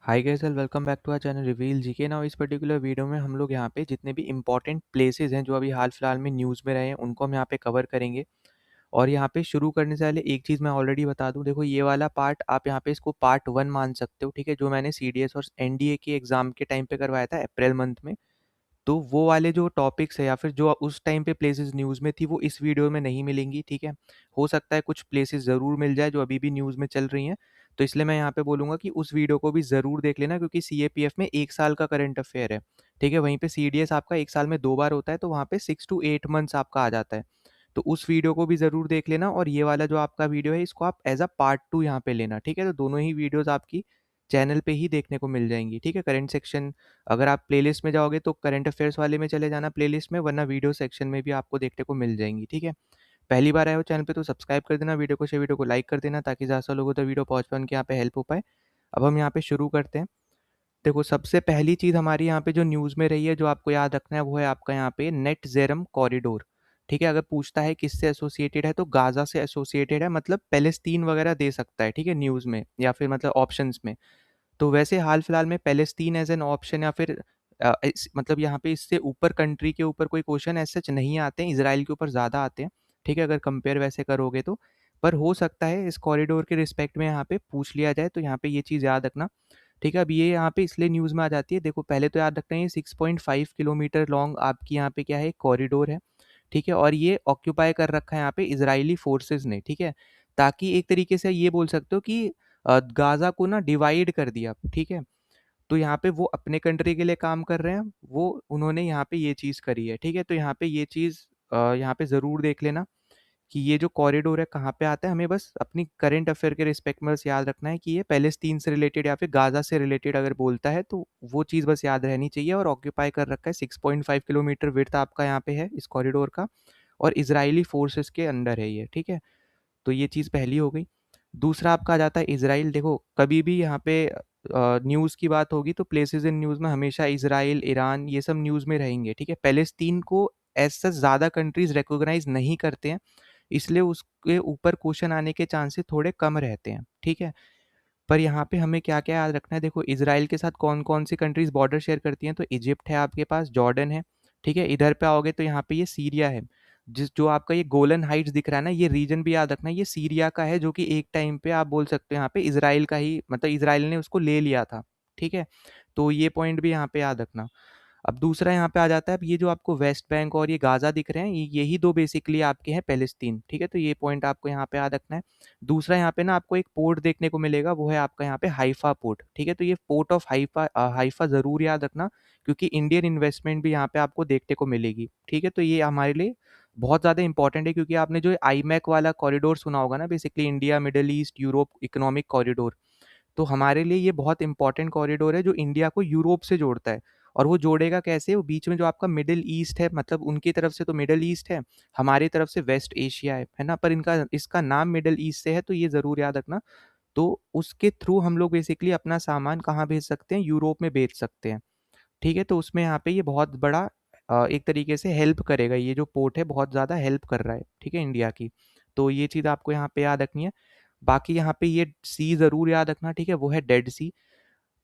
Hi guys, welcome back to our channel reveal GK. Now इस particular video में हम लोग यहाँ पे जितने भी इंपॉर्टेंट प्लेसेस हैं जो अभी हाल फिलहाल में न्यूज़ में रहे हैं उनको हम यहाँ पे कवर करेंगे। और यहाँ पे शुरू करने से पहले एक चीज़ मैं ऑलरेडी बता दूँ, देखो ये वाला पार्ट आप यहाँ पे इसको पार्ट 1 मान सकते हो, ठीक है, जो मैंने सीडीएस और एनडीए के एग्जाम के टाइम पे करवाया था अप्रैल मंथ में। तो वो वाले जो टॉपिक्स है या फिर जो उस टाइम पे प्लेसेस न्यूज़ में थी वो इस वीडियो में नहीं मिलेंगी, ठीक है। हो सकता है कुछ प्लेसेस ज़रूर मिल जाए जो अभी भी न्यूज़ में चल रही हैं। तो इसलिए मैं यहाँ पे बोलूँगा कि उस वीडियो को भी ज़रूर देख लेना, क्योंकि सीएपीएफ में 1 साल का करंट अफेयर है, ठीक है। वहीं पे सीडीएस आपका 1 साल में 2 बार होता है, तो वहाँ पे 6 टू 8 मंथ्स आपका आ जाता है। तो उस वीडियो को भी ज़रूर देख लेना, और ये वाला जो आपका वीडियो है इसको आप एज़ अ पार्ट 2 यहाँ पे लेना, ठीक है। तो दोनों ही वीडियोज़ आपकी चैनल पे ही देखने को मिल जाएँगी, ठीक है। करंट सेक्शन, अगर आप प्लेलिस्ट में जाओगे तो करंट अफेयर्स वाले में चले जाना प्लेलिस्ट में, वरना वीडियो सेक्शन में भी आपको देखने को मिल जाएँगी, ठीक है। पहली बार आए हो चैनल पे तो सब्सक्राइब कर देना, वीडियो को शेयर, वीडियो को लाइक कर देना, ताकि ज़्यादा से लोगों तक वीडियो पहुँच पाए, उनके यहाँ पे हेल्प हो पाए। अब हम यहाँ पे शुरू करते हैं। देखो, सबसे पहली चीज़ हमारी यहाँ पे जो न्यूज़ में रही है, जो आपको याद रखना है, वो है आपका यहाँ पे नेट ज़ेरम कॉरिडोर, ठीक है। अगर पूछता है किससे एसोसिएटेड है तो गाज़ा से एसोसिएटेड है, मतलब पैलेस्तीन वगैरह दे सकता है, ठीक है, न्यूज़ में या फिर मतलब ऑप्शंस में। तो वैसे हाल फिलहाल में पैलेस्तीन एज एन ऑप्शन या फिर मतलब यहाँ पे इससे ऊपर कंट्री के ऊपर कोई क्वेश्चन ऐसे सच नहीं आते हैं, इसराइल के ऊपर ज़्यादा आते हैं, ठीक है, अगर कंपेयर वैसे करोगे तो। पर हो सकता है इस कॉरिडोर के रिस्पेक्ट में यहाँ पे पूछ लिया जाए, तो यहाँ पे ये चीज़ याद रखना, ठीक है। अब ये यहाँ पे इसलिए न्यूज़ में आ जाती है, देखो पहले तो याद रखना, ये 6.5 किलोमीटर लॉन्ग आपकी यहाँ पे क्या है, कॉरिडोर है, ठीक है। और ये ऑक्यूपाई कर रखा है यहाँ पे इजरायली फोर्सेस ने, ठीक है। ताकि एक तरीके से ये बोल सकते हो कि गाज़ा को ना डिवाइड कर दिया, ठीक है। तो यहाँ पे वो अपने कंट्री के लिए काम कर रहे हैं, वो उन्होंने यहाँ पे ये चीज़ करी है, ठीक है। तो यहाँ पे ये चीज़ यहाँ पे ज़रूर देख लेना कि ये जो कॉरिडोर है कहाँ पे आता है। हमें बस अपनी करंट अफेयर के रिस्पेक्ट में बस याद रखना है कि ये पैलेस्तीन से रिलेटेड या फिर गाज़ा से रिलेटेड अगर बोलता है तो वो चीज़ बस याद रहनी चाहिए। और ऑक्यूपाई कर रखा है, 6.5 किलोमीटर विड्थ आपका यहाँ पे है इस कॉरिडोर का, और इजरायली फोर्सेस के अंडर है ये, ठीक है। तो ये चीज़ पहली हो गई। दूसरा आपका आ जाता है इज़राइल। देखो, कभी भी यहाँ पे न्यूज़ की बात होगी तो प्लेसेस इन न्यूज़ में हमेशा इज़राइल, ईरान, ये सब न्यूज़ में रहेंगे, ठीक है। पैलेस्तीन को एज़ सच ज़्यादा कंट्रीज़ रिकॉग्नाइज़ नहीं करते हैं, इसलिए उसके ऊपर क्वेश्चन आने के चांसेस थोड़े कम रहते हैं, ठीक है। पर यहाँ पे हमें क्या-क्या याद रखना है, देखो इज़राइल के साथ कौन-कौन सी कंट्रीज़ बॉर्डर शेयर करती हैं, तो इजिप्ट है आपके पास, जॉर्डन है, ठीक है। इधर पे आओगे तो यहाँ पे ये सीरिया है। जो आपका ये गोलन हाइट्स दिख रहा है ना, ये रीजन भी याद रखना, ये सीरिया का है, जो कि एक टाइम पे आप बोल सकते हो यहाँ पे इज़राइल का ही, मतलब इज़राइल ने उसको ले लिया था, ठीक है। तो ये पॉइंट भी यहाँ पे याद रखना। अब दूसरा यहाँ पे आ जाता है, अब ये जो आपको वेस्ट बैंक और ये गाज़ा दिख रहे हैं, यही दो बेसिकली आपके हैं पैलेस्तीन, ठीक है। तो ये पॉइंट आपको यहाँ पे याद रखना है। दूसरा यहाँ पे ना आपको एक पोर्ट देखने को मिलेगा, वो है आपका यहाँ पे हाइफा पोर्ट, ठीक है। तो ये पोर्ट ऑफ हाइफा हाइफा ज़रूर याद रखना, क्योंकि इंडियन इन्वेस्टमेंट भी यहाँ पे आपको देखने को मिलेगी, ठीक है। तो ये हमारे लिए बहुत ज़्यादा इंपॉर्टेंट है, क्योंकि आपने जो आईमैक वाला कॉरिडोर सुना होगा ना, basically India middle east Europe economic corridor, तो हमारे लिए ये बहुत इंपॉर्टेंट कॉरिडोर है जो इंडिया को यूरोप से जोड़ता है। और वो जोड़ेगा कैसे, वो बीच में जो आपका मिडिल ईस्ट है, मतलब उनकी तरफ से तो मिडिल ईस्ट है, हमारी तरफ से वेस्ट एशिया है ना। पर इनका इसका नाम मिडिल ईस्ट से है, तो ये ज़रूर याद रखना। तो उसके थ्रू हम लोग बेसिकली अपना सामान कहाँ भेज सकते हैं, यूरोप में भेज सकते हैं, ठीक है। तो उसमें यहाँ पे ये बहुत बड़ा एक तरीके से हेल्प करेगा, ये जो पोर्ट है बहुत ज़्यादा हेल्प कर रहा है, ठीक है, इंडिया की। तो ये चीज़ आपको यहाँ पे याद रखनी है। बाकी यहाँ पे ये सी ज़रूर याद रखना, ठीक है, वो है डेड सी,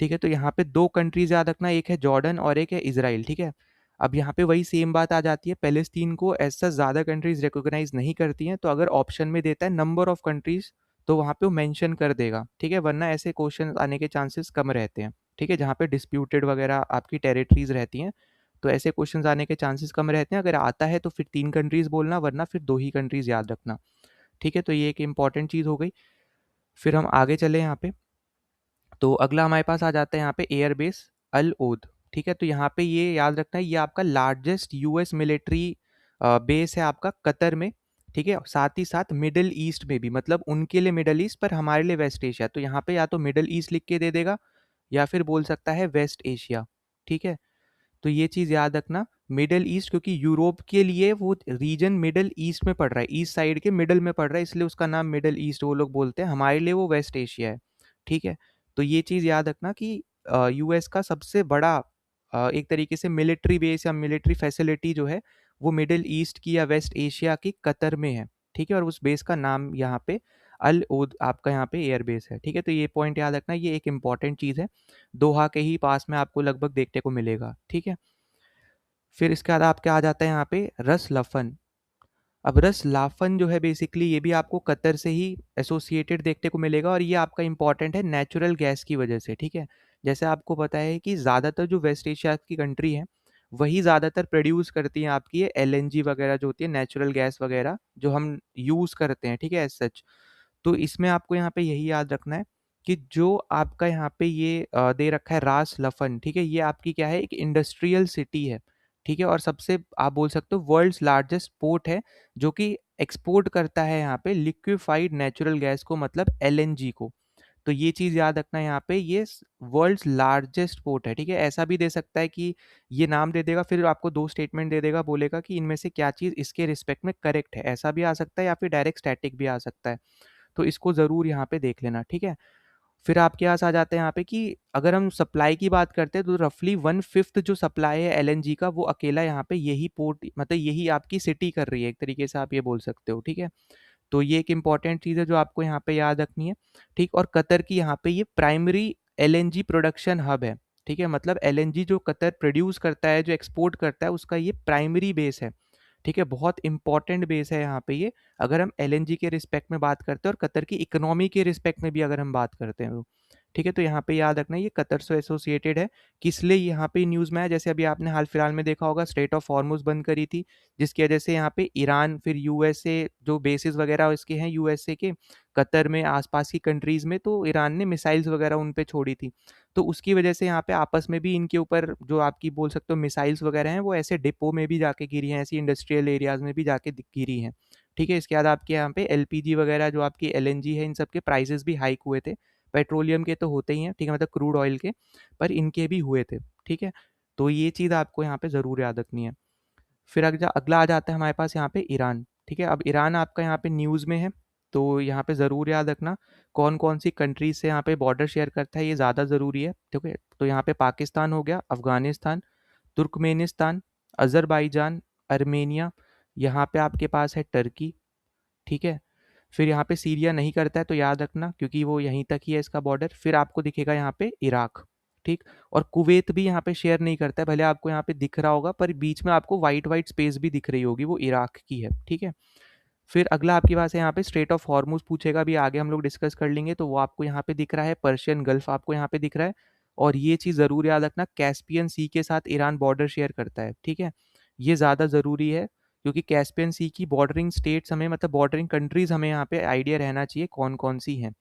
ठीक है। तो यहाँ पे 2 कंट्रीज़ याद रखना, एक है जॉर्डन और एक है इज़राइल, ठीक है। अब यहाँ पे वही सेम बात आ जाती है, पैलेस्तीन को एज़ सच ज़्यादा कंट्रीज़ रिकॉग्नाइज़ नहीं करती हैं, तो अगर ऑप्शन में देता है नंबर ऑफ कंट्रीज़, तो वहाँ पे वो मेंशन कर देगा, ठीक है, वरना ऐसे क्वेश्चन आने के चांसेस कम रहते हैं, ठीक है। जहाँ पे डिस्प्यूटेड वगैरह आपकी टेरिटरीज़ रहती हैं, तो ऐसे क्वेश्चंस आने के चांसेस कम रहते हैं। अगर आता है तो फिर 3 कंट्रीज़ बोलना, वरना फिर 2 ही कंट्रीज़ याद रखना, ठीक है। तो ये एक इम्पॉर्टेंट चीज़ हो गई। फिर हम आगे चले यहाँ पे, तो अगला हमारे पास आ जाता है यहाँ पे एयरबेस अल ओद, ठीक है। तो यहाँ पे ये याद रखना है, ये आपका लार्जेस्ट यूएस मिलिट्री बेस है आपका कतर में, ठीक है। साथ ही साथ मिडिल ईस्ट में भी, मतलब उनके लिए मिडिल ईस्ट पर हमारे लिए वेस्ट एशिया, तो यहाँ पे या तो मिडिल ईस्ट लिख के दे देगा या फिर बोल सकता है वेस्ट एशिया, ठीक है। तो ये चीज़ याद रखना, मिडल ईस्ट, क्योंकि यूरोप के लिए वो रीजन मिडल ईस्ट में पड़ रहा है, ईस्ट साइड के मिडल में पड़ रहा है, इसलिए उसका नाम मिडल ईस्ट वो लोग बोलते हैं, हमारे लिए वो वेस्ट एशिया है, ठीक है। तो ये चीज़ याद रखना कि यूएस का सबसे बड़ा एक तरीके से मिलिट्री बेस या मिलिट्री फैसिलिटी जो है, वो मिडल ईस्ट की या वेस्ट एशिया की कतर में है, ठीक है। और उस बेस का नाम यहाँ पे अल उद आपका यहाँ पे एयरबेस है, ठीक है। तो ये पॉइंट याद रखना, ये एक इंपॉर्टेंट चीज़ है, दोहा के ही पास में आपको लगभग देखने को मिलेगा, ठीक है। फिर इसके बाद आपके आ जाता है यहाँ पे रस लफन। अब रस लाफन जो है बेसिकली ये भी आपको कतर से ही एसोसिएटेड देखने को मिलेगा, और ये आपका इंपॉर्टेंट है नेचुरल गैस की वजह से, ठीक है। जैसे आपको पता है कि ज़्यादातर जो वेस्ट एशिया की कंट्री है वही ज़्यादातर प्रोड्यूस करती हैं आपकी ये एलएनजी वगैरह जो होती है, नेचुरल गैस वगैरह जो हम यूज़ करते हैं, ठीक है, एज सच। तो इसमें आपको यहाँ पे यही याद रखना है कि जो आपका यहाँ पे ये दे रखा है रास लफन, ठीक है, ये आपकी क्या है, एक इंडस्ट्रियल सिटी है, ठीक है, और सबसे आप बोल सकते हो वर्ल्ड्स लार्जेस्ट पोर्ट है, जो कि एक्सपोर्ट करता है यहाँ पे लिक्विफाइड नेचुरल गैस को, मतलब एलएनजी को। तो ये चीज़ याद रखना है यहाँ पे, ये वर्ल्ड्स लार्जेस्ट पोर्ट है, ठीक है। ऐसा भी दे सकता है कि ये नाम दे देगा, फिर आपको दो स्टेटमेंट दे देगा, बोलेगा कि इनमें से क्या चीज़ इसके रिस्पेक्ट में करेक्ट है, ऐसा भी आ सकता है, या फिर डायरेक्ट स्टैटिक भी आ सकता है। तो इसको ज़रूर यहाँ पे देख लेना, ठीक है। फिर आपके पास आ जाते हैं यहाँ पे कि अगर हम सप्लाई की बात करते हैं तो रफली 1/5 जो सप्लाई है एलएनजी का, वो अकेला यहाँ पे यही पोर्ट, मतलब यही आपकी सिटी कर रही है, एक तरीके से आप ये बोल सकते हो, ठीक है। तो ये एक इंपॉर्टेंट चीज़ है जो आपको यहाँ पे याद रखनी है, ठीक। और कतर की यहाँ पे ये प्राइमरी एलएनजी प्रोडक्शन हब है, ठीक है, मतलब एलएनजी जो कतर प्रोड्यूस करता है, जो एक्सपोर्ट करता है, उसका ये प्राइमरी बेस है, ठीक है, बहुत इंपॉर्टेंट बेस है यहाँ पे ये, अगर हम एलएनजी के रिस्पेक्ट में बात करते हैं और कतर की इकोनॉमी के रिस्पेक्ट में भी अगर हम बात करते हैं तो, ठीक है। तो यहाँ पे याद रखना ये कतर से एसोसिएटेड है, किस लिए यहाँ पे न्यूज़ में है, जैसे अभी आपने हाल फिलहाल में देखा होगा स्ट्रेट ऑफ हॉर्मुज बंद करी थी, जिसकी वजह से यहाँ पे ईरान, फिर यूएसए जो बेसिस वगैरह इसके हैं यूएसए के कतर में, आसपास की कंट्रीज़ में, तो ईरान ने मिसाइल्स वगैरह उन पे छोड़ी थी, तो उसकी वजह से यहाँ पे आपस में भी इनके ऊपर जो आपकी बोल सकते हो मिसाइल्स वगैरह हैं, वो ऐसे डिपो में भी जाके गिरी हैं, ऐसी इंडस्ट्रियल एरियाज में भी जाके गिरी हैं, ठीक है। इसके बाद आपके यहाँ पे एलपीजी वगैरह जो आपकी एलएनजी है, इन सब के प्राइसेस भी हाइक हुए थे, पेट्रोलियम के तो होते ही हैं, ठीक है, मतलब क्रूड ऑयल के, पर इनके भी हुए थे, ठीक है। तो ये चीज़ आपको यहाँ पे ज़रूर याद रखनी है। फिर अगला अगला आ जाता है हमारे पास यहाँ पे ईरान, ठीक है। अब ईरान आपका यहाँ पे न्यूज़ में है, तो यहाँ पे ज़रूर याद रखना कौन कौन सी कंट्रीज से यहाँ पे बॉर्डर शेयर करता है, ये ज़्यादा ज़रूरी है, ठीक है। तो यहाँ पे पाकिस्तान हो गया, अफगानिस्तान, तुर्कमेनिस्तान, अज़रबैजान, अर्मेनिया, यहाँ पे आपके पास है टर्की, ठीक है। फिर यहाँ पे सीरिया नहीं करता है, तो याद रखना क्योंकि वो यहीं तक ही है इसका बॉर्डर। फिर आपको दिखेगा यहाँ पे इराक, ठीक। और कुवैत भी यहाँ पे शेयर नहीं करता है, भले आपको यहाँ पे दिख रहा होगा, पर बीच में आपको वाइट वाइट स्पेस भी दिख रही होगी, वो इराक की है, ठीक है। फिर अगला आपके पास है यहाँ पे स्ट्रेट ऑफ हॉर्मुज पूछेगा, भी आगे हम लोग डिस्कस कर लेंगे, तो वो आपको यहाँ पे दिख रहा है, पर्शियन गल्फ आपको यहाँ पे दिख रहा है। और ये चीज़ ज़रूर याद रखना, कैस्पियन सी के साथ ईरान बॉर्डर शेयर करता है, ठीक है। ये ज़्यादा ज़रूरी है क्योंकि कैस्पियन सी की बॉर्डरिंग स्टेट्स हमें, मतलब बॉर्डरिंग कंट्रीज हमें यहाँ पे आइडिया रहना चाहिए कौन कौन सी हैं,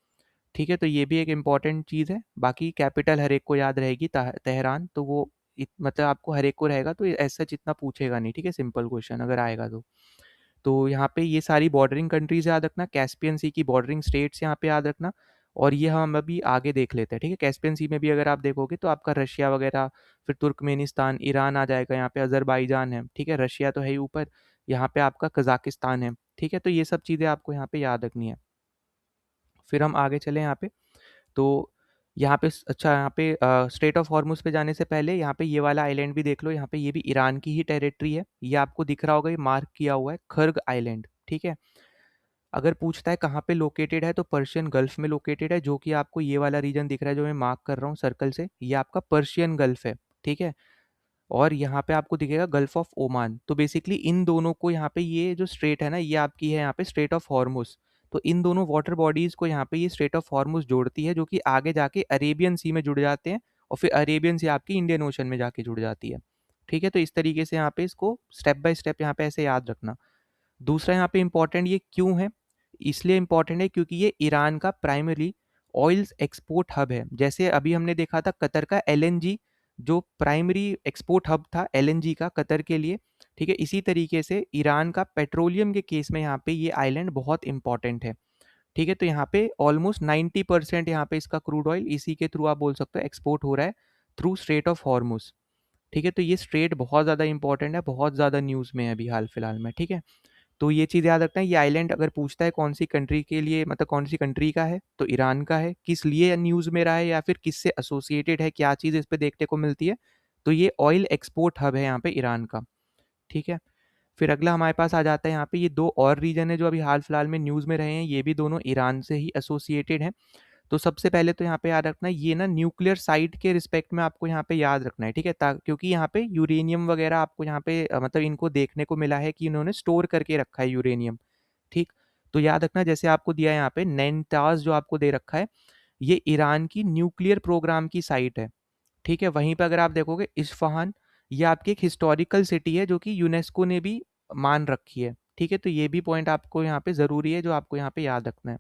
ठीक है। तो ये भी एक इंपॉर्टेंट चीज़ है। बाकी कैपिटल हर एक को याद रहेगी, तेहरान, तो वो मतलब आपको हर एक को रहेगा, तो ऐसा जितना पूछेगा नहीं, ठीक है, सिंपल क्वेश्चन अगर आएगा तो यहाँ पे ये सारी बॉर्डरिंग कंट्रीज याद रखना, कैस्पियन सी की बॉर्डरिंग स्टेट्स यहाँ पे याद रखना। और ये हम अभी आगे देख लेते हैं, ठीक है। कैस्पियन सी में भी अगर आप देखोगे तो आपका रशिया वगैरह, फिर तुर्कमेनिस्तान, ईरान आ जाएगा, यहाँ पे अजरबैजान है, ठीक है, रशिया तो है ही ऊपर, यहाँ पे आपका कजाकिस्तान है, ठीक है। तो ये सब चीज़ें आपको यहाँ पे याद रखनी है। फिर हम आगे चले यहाँ पे, तो यहाँ पे अच्छा, यहाँ पे स्ट्रेट ऑफ हॉर्मुज पे जाने से पहले यहाँ पे ये वाला आइलैंड भी देख लो, यहाँ पे ये भी ईरान की ही टेरिटरी है, ये आपको दिख रहा होगा, ये मार्क किया हुआ है खर्ग आइलैंड, ठीक है। अगर पूछता है कहाँ पे लोकेटेड है, तो पर्शियन गल्फ में लोकेटेड है, जो कि आपको ये वाला रीजन दिख रहा है जो मैं मार्क कर रहा हूँ सर्कल से, ये आपका पर्शियन गल्फ है, ठीक है। और यहाँ पे आपको दिखेगा गल्फ ऑफ ओमान, तो बेसिकली इन दोनों को यहाँ पे ये जो स्ट्रेट है ना, ये आपकी है यहाँ पे स्ट्रेट ऑफ हॉर्मुज, तो इन दोनों वाटर बॉडीज को यहाँ पे ये स्ट्रेट ऑफ हॉर्मुज जोड़ती है, जो कि आगे जाके अरेबियन सी में जुड़ जाते हैं, और फिर अरेबियन सी आपकी इंडियन ओशन में जाके जुड़ जाती है, ठीक है। तो इस तरीके से यहाँ पे इसको स्टेप बाय स्टेप यहाँ पे ऐसे याद रखना। दूसरा यहाँ पे इंपॉर्टेंट ये क्यों है, इसलिए इंपॉर्टेंट है क्योंकि ये ईरान का प्राइमरी ऑयल्स एक्सपोर्ट हब है। जैसे अभी हमने देखा था कतर का एलएनजी जो प्राइमरी एक्सपोर्ट हब था एलएनजी का कतर के लिए, ठीक है, इसी तरीके से ईरान का पेट्रोलियम के केस में यहाँ पे ये आइलैंड बहुत इंपॉर्टेंट है, ठीक है। तो यहाँ पे ऑलमोस्ट 90% यहाँ पे इसका क्रूड ऑयल इसी के थ्रू आप बोल सकते हो एक्सपोर्ट हो रहा है, थ्रू स्ट्रेट ऑफ हॉर्मुज, ठीक है। तो ये स्ट्रेट बहुत ज़्यादा इंपॉर्टेंट है, बहुत ज़्यादा न्यूज़ में है अभी हाल फिलहाल में, ठीक है। तो ये चीज़ याद रखना है, ये आइलैंड अगर पूछता है कौन सी कंट्री के लिए, मतलब कौन सी कंट्री का है, तो ईरान का है, किस लिए न्यूज़ में रहा है या फिर किससे एसोसिएटेड है, क्या चीज़ इस पे देखने को मिलती है, तो ये ऑयल एक्सपोर्ट हब है यहाँ पे ईरान का, ठीक है। फिर अगला हमारे पास आ जाता है यहाँ पे ये 2 और रीजन है जो अभी हाल-फिलहाल में न्यूज़ में रहे हैं, ये भी दोनों ईरान से ही एसोसिएटेड हैं। तो सबसे पहले तो यहाँ पे याद रखना है ये ना न्यूक्लियर साइट के रिस्पेक्ट में आपको यहाँ पे याद रखना है, ठीक है? क्योंकि यहाँ पे यूरेनियम वगैरह आपको यहाँ पे मतलब इनको देखने को मिला है कि इन्होंने स्टोर करके रखा है यूरेनियम, ठीक? तो याद रखना जैसे आपको दिया है यहाँ पे नैनीताल जो आपको दे रखा है, ये ईरान की न्यूक्लियर प्रोग्राम की साइट है, ठीक है? वहीं पे अगर आप देखोगे इस्फ़हान, ये आपकी एक हिस्टोरिकल सिटी है जो कि यूनेस्को ने भी मान रखी है, ठीक है? तो ये भी पॉइंट आपको यहाँ पे ज़रूरी है जो आपको यहाँ पे याद रखना है,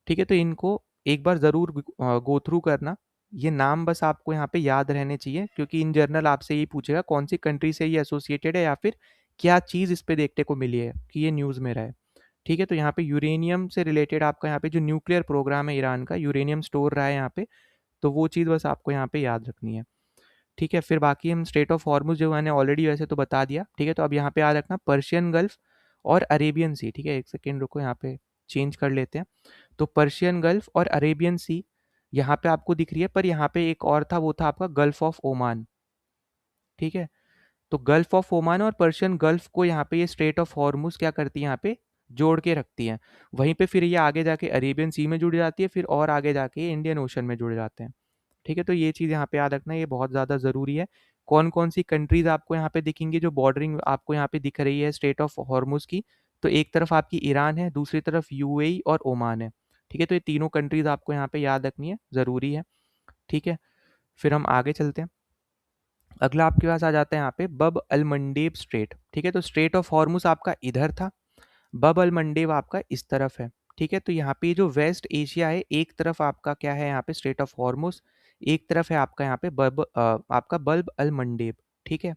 ठीक है? तो इनको एक बार ज़रूर गो थ्रू करना। ये नाम बस आपको यहाँ पे याद रहने चाहिए क्योंकि इन जनरल आपसे यही पूछेगा कौन सी कंट्री से ये एसोसिएटेड है या फिर क्या चीज़ इस पे देखने को मिली है कि ये न्यूज़ में रहा है, ठीक है? तो यहाँ पे यूरेनियम से रिलेटेड आपका यहाँ पे जो न्यूक्लियर प्रोग्राम है ईरान का, यूरेनियम स्टोर रहा है यहाँ पे, तो वो चीज़ बस आपको यहाँ पे याद रखनी है। ठीक है, फिर बाकी हम स्ट्रेट ऑफ हॉर्मुज़ जो मैंने ऑलरेडी वैसे तो बता दिया, ठीक है? तो अब यहाँ पे याद रखना पर्शियन गल्फ और अरेबियन सी, ठीक है? एक सेकंड रुको यहाँ पे चेंज कर लेते हैं। तो पर्शियन गल्फ और अरेबियन सी यहाँ पे आपको दिख रही है, पर यहाँ पे एक और था, वो था आपका गल्फ ऑफ ओमान, ठीक है? तो गल्फ ऑफ ओमान और पर्शियन गल्फ को यहाँ पे ये स्ट्रेट ऑफ हॉर्मुज़ क्या करती है यहाँ पे जोड़ के रखती हैं। वहीं पे फिर ये आगे जाके अरेबियन सी में जुड़ जाती है, फिर और आगे जाके ये इंडियन ओशन में जुड़ जाते हैं। ठीक है, तो ये चीज़ यहाँ पे याद रखना, ये बहुत ज़्यादा ज़रूरी है। कौन-कौन सी कंट्रीज़ आपको यहाँ पे दिखेंगी जो बॉर्डरिंग आपको यहाँ पे दिख रही है स्ट्रेट ऑफ हॉर्मुज़ की, तो एक तरफ आपकी ईरान है, दूसरी तरफ यूएई और ओमान है। ठीक है, तो ये तीनों कंट्रीज़ आपको यहाँ पे याद रखनी है, ज़रूरी है। ठीक है, फिर हम आगे चलते हैं। अगला आपके पास आ जाता है यहाँ पे बब अल मंडेब स्ट्रेट। ठीक है, तो स्ट्रेट ऑफ हॉर्मुज़ आपका इधर था, बब अल मंडेब आपका इस तरफ है। ठीक है, तो यहाँ पे जो वेस्ट एशिया है, एक तरफ आपका क्या है यहाँ पे स्ट्रेट ऑफ हॉर्मुज़, एक तरफ है आपका यहाँ पे आपका बल्ब अल मंडेब। ठीक है,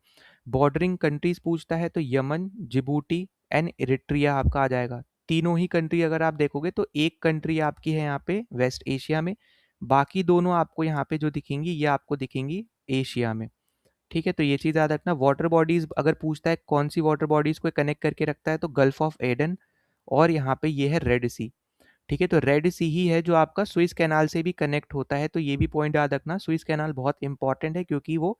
बॉर्डरिंग कंट्रीज पूछता है तो यमन, जिबूटी एंड इरिट्रिया आपका आ जाएगा। तीनों ही कंट्री अगर आप देखोगे तो एक कंट्री आपकी है यहाँ पे वेस्ट एशिया में, बाकी दोनों आपको यहाँ पे जो दिखेंगी ये आपको दिखेंगी एशिया में। ठीक है, तो ये चीज़ याद रखना। वाटर बॉडीज़ अगर पूछता है कौन सी वाटर बॉडीज़ को कनेक्ट करके रखता है तो गल्फ ऑफ एडन और यहाँ पे ये है रेड सी। ठीक है, तो रेड सी ही है जो आपका स्विस कैनाल से भी कनेक्ट होता है, तो ये भी पॉइंट याद रखना। स्विस कैनाल बहुत इंपॉर्टेंट है क्योंकि वो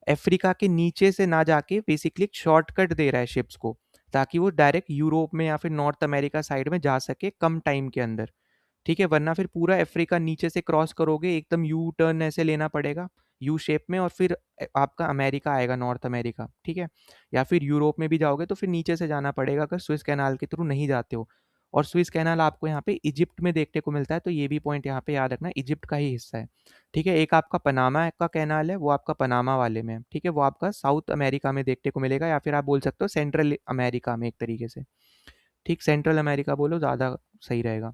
अफ्रीका के नीचे से ना जाके बेसिकली एक शॉर्टकट दे रहा है शिप्स को, ताकि वो डायरेक्ट यूरोप में या फिर नॉर्थ अमेरिका साइड में जा सके कम टाइम के अंदर। ठीक है, वरना फिर पूरा अफ्रीका नीचे से क्रॉस करोगे, एकदम यू टर्न ऐसे लेना पड़ेगा यू शेप में, और फिर आपका अमेरिका आएगा, नॉर्थ अमेरिका। ठीक है, या फिर यूरोप में भी जाओगे तो फिर नीचे से जाना पड़ेगा अगर स्विस कैनाल के थ्रू नहीं जाते हो। और स्विस कैनाल आपको यहाँ पे इजिप्ट में देखने को मिलता है, तो ये भी पॉइंट यहाँ पे याद रखना, इजिप्ट का ही हिस्सा है। ठीक है, एक आपका पनामा का कैनाल है, वो आपका पनामा वाले में है। ठीक है, वो आपका साउथ अमेरिका में देखने को मिलेगा, या फिर आप बोल सकते हो सेंट्रल अमेरिका में एक तरीके से। ठीक, सेंट्रल अमेरिका बोलो ज़्यादा सही रहेगा।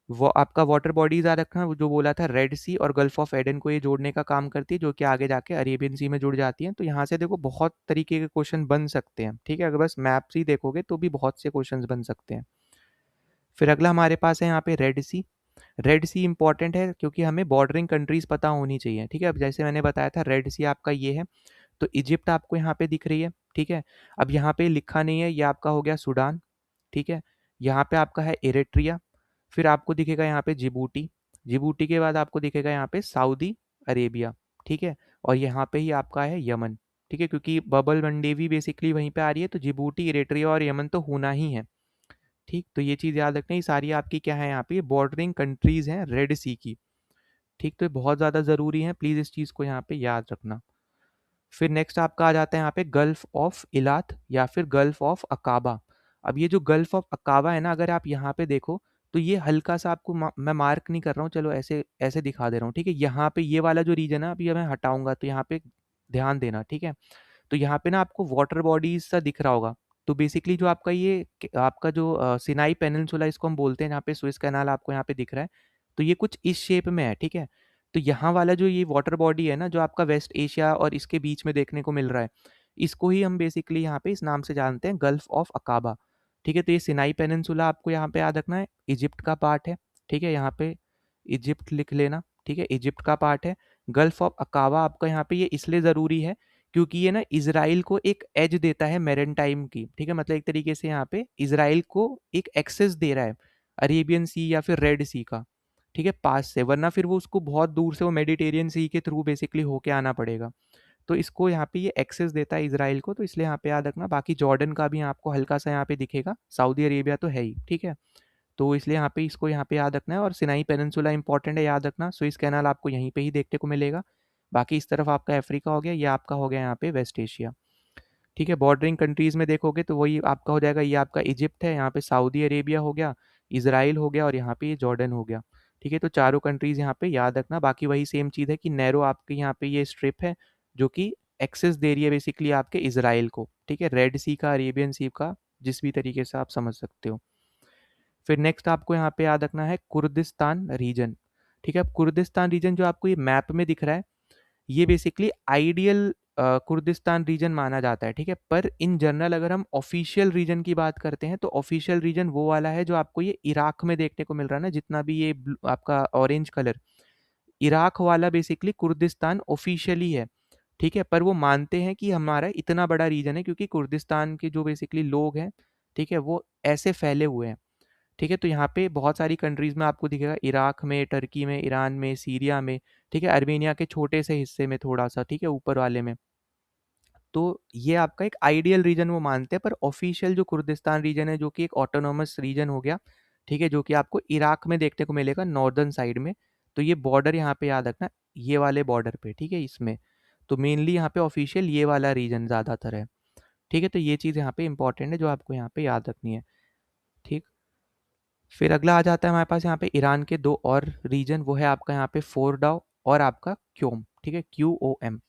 वो आपका वाटर बॉडीज आ रखा है, वो जो बोला था रेड सी और गल्फ ऑफ एडन को ये जोड़ने का काम करती है, जो कि आगे जाके अरेबियन सी में जुड़ जाती हैं। तो यहाँ से देखो बहुत तरीके के क्वेश्चन बन सकते हैं। ठीक है, अगर बस मैप्स ही देखोगे तो भी बहुत से क्वेश्चंस बन सकते हैं। फिर अगला हमारे पास है यहाँ पे रेड सी। रेड सी इंपॉर्टेंट है क्योंकि हमें बॉर्डरिंग कंट्रीज पता होनी चाहिए। ठीक है, अब जैसे मैंने बताया था रेड सी आपका ये है, तो इजिप्ट आपको यहाँ पे दिख रही है। ठीक है, अब यहाँ पे लिखा नहीं है, ये आपका हो गया सूडान। ठीक है, यहाँ पे आपका है इरिट्रिया, फिर आपको दिखेगा यहाँ पे जिबूटी, जिबूटी के बाद आपको दिखेगा यहाँ पे सऊदी अरेबिया। ठीक है, और यहाँ पे ही आपका है यमन। ठीक है, क्योंकि बबल मंडेवी बेसिकली वहीं पे आ रही है, तो जिबूटी, इरिट्रिया और यमन तो होना ही है। ठीक, तो ये चीज़ याद रखना, ये सारी आपकी क्या है यहाँ पे बॉर्डरिंग कंट्रीज हैं रेड सी की। ठीक, तो ये बहुत ज़्यादा ज़रूरी है, प्लीज़ इस चीज़ को यहाँ पे याद रखना। फिर नेक्स्ट आपका आ जाता है यहाँ पे गल्फ ऑफ इलात या फिर गल्फ ऑफ अकाबा। अब ये जो गल्फ ऑफ अकाबा है ना, अगर आप यहाँ पे देखो तो ये हल्का सा आपको मैं मार्क नहीं कर रहा हूँ, चलो ऐसे ऐसे दिखा दे रहा हूँ। ठीक है, यहाँ पे ये वाला जो रीजन है अभी मैं हटाऊंगा, तो यहाँ पे ध्यान देना। ठीक है, तो यहाँ पे ना आपको वाटर बॉडीज सा दिख रहा होगा, तो बेसिकली जो आपका ये आपका जो सिनाई पेनिनसुला इसको हम बोलते हैं, यहाँ पे स्विस कैनाल आपको यहाँ पे दिख रहा है, तो ये कुछ इस शेप में है। ठीक है, तो यहाँ वाला जो ये वाटर बॉडी है ना, जो आपका वेस्ट एशिया और इसके बीच में देखने को मिल रहा है, इसको ही हम बेसिकली यहाँ पे इस नाम से जानते हैं, गल्फ ऑफ अकाबा। ठीक है, तो ये सिनाई पेनिनसुला आपको यहाँ पे याद रखना है, इजिप्ट का पार्ट है। ठीक है, यहाँ पे इजिप्ट लिख लेना। ठीक है, इजिप्ट का पार्ट है। गल्फ ऑफ अकाबा आपका यहाँ पे ये इसलिए ज़रूरी है क्योंकि ये ना इज़राइल को एक एज देता है मैरीटाइम की। ठीक है, मतलब एक तरीके से यहाँ पे इज़राइल को एक एक्सेस दे रहा है अरेबियन सी या फिर रेड सी का। ठीक है, पास से, वरना फिर वो उसको बहुत दूर से वो मेडिटेरियन सी के थ्रू बेसिकली होके आना पड़ेगा। तो इसको यहाँ पे ये एक्सेस देता है इजराइल को, तो इसलिए यहाँ पे याद रखना। बाकी जॉर्डन का भी आपको हल्का सा यहाँ पे दिखेगा, सऊदी अरेबिया तो है ही, ठीक है। तो इसलिए यहाँ पे इसको यहाँ पे याद रखना है। और सिनाई पेनिनसुला इंपॉर्टेंट है, याद रखना। स्विस कैनाल आपको यहीं पे ही देखने को मिलेगा। बाकी इस तरफ आपका अफ्रीका हो गया, ये आपका हो गया यहाँ पे वेस्ट एशिया, ठीक है। बॉर्डरिंग कंट्रीज में देखोगे तो वही आपका हो जाएगा, ये आपका इजिप्ट है, यहाँ पे सऊदी अरेबिया हो गया, इसराइल हो गया और यहाँ पे ये जॉर्डन हो गया, ठीक है। तो चारों कंट्रीज यहाँ पे याद रखना। बाकी वही सेम चीज़ है कि नैरो आपके यहाँ पे ये स्ट्रिप है जो कि एक्सेस दे रही है बेसिकली आपके इसराइल को, ठीक है। रेड सी का, अरेबियन सी का, जिस भी तरीके से आप समझ सकते हो। फिर नेक्स्ट आपको यहाँ पे याद रखना है कुर्दिस्तान रीजन, ठीक है। अब कुर्दिस्तान रीजन जो आपको ये मैप में दिख रहा है, ये बेसिकली आइडियल कुर्दिस्तान रीजन माना जाता है, ठीक है। पर इन जनरल अगर हम ऑफिशियल रीजन की बात करते हैं तो ऑफिशियल रीजन वो वाला है जो आपको ये इराक में देखने को मिल रहा है ना, जितना भी ये आपका ऑरेंज कलर, इराक वाला बेसिकली कुर्दिस्तान ऑफिशियली है, ठीक है। पर वो मानते हैं कि हमारा इतना बड़ा रीजन है क्योंकि कुर्दिस्तान के जो बेसिकली लोग हैं, ठीक है, वो ऐसे फैले हुए हैं, ठीक है। तो यहाँ पे बहुत सारी कंट्रीज में आपको दिखेगा, इराक में, टर्की में, ईरान में, सीरिया में, ठीक है, अर्मेनिया के छोटे से हिस्से में थोड़ा सा, ठीक है, ऊपर वाले में। तो ये आपका एक आइडियल रीजन वो मानते हैं, पर ऑफिशियल जो कुर्दिस्तान रीजन है जो कि एक ऑटोनॉमस रीजन हो गया, ठीक है, जो कि आपको इराक में देखने को मिलेगा नॉर्दर्न साइड में। तो ये बॉर्डर यहाँ पे याद रखना, ये वाले बॉर्डर पे, ठीक है, इसमें। तो मेनली यहाँ पे ऑफिशियल ये वाला रीजन ज़्यादातर है, ठीक है। तो ये चीज़ यहाँ पे इंपॉर्टेंट है जो आपको यहाँ पे याद रखनी है, ठीक। फिर अगला आ जाता है हमारे पास यहाँ पे ईरान के दो और रीजन, वो है आपका यहाँ पे फोरडाओ और आपका क्योम, ठीक है, QOM।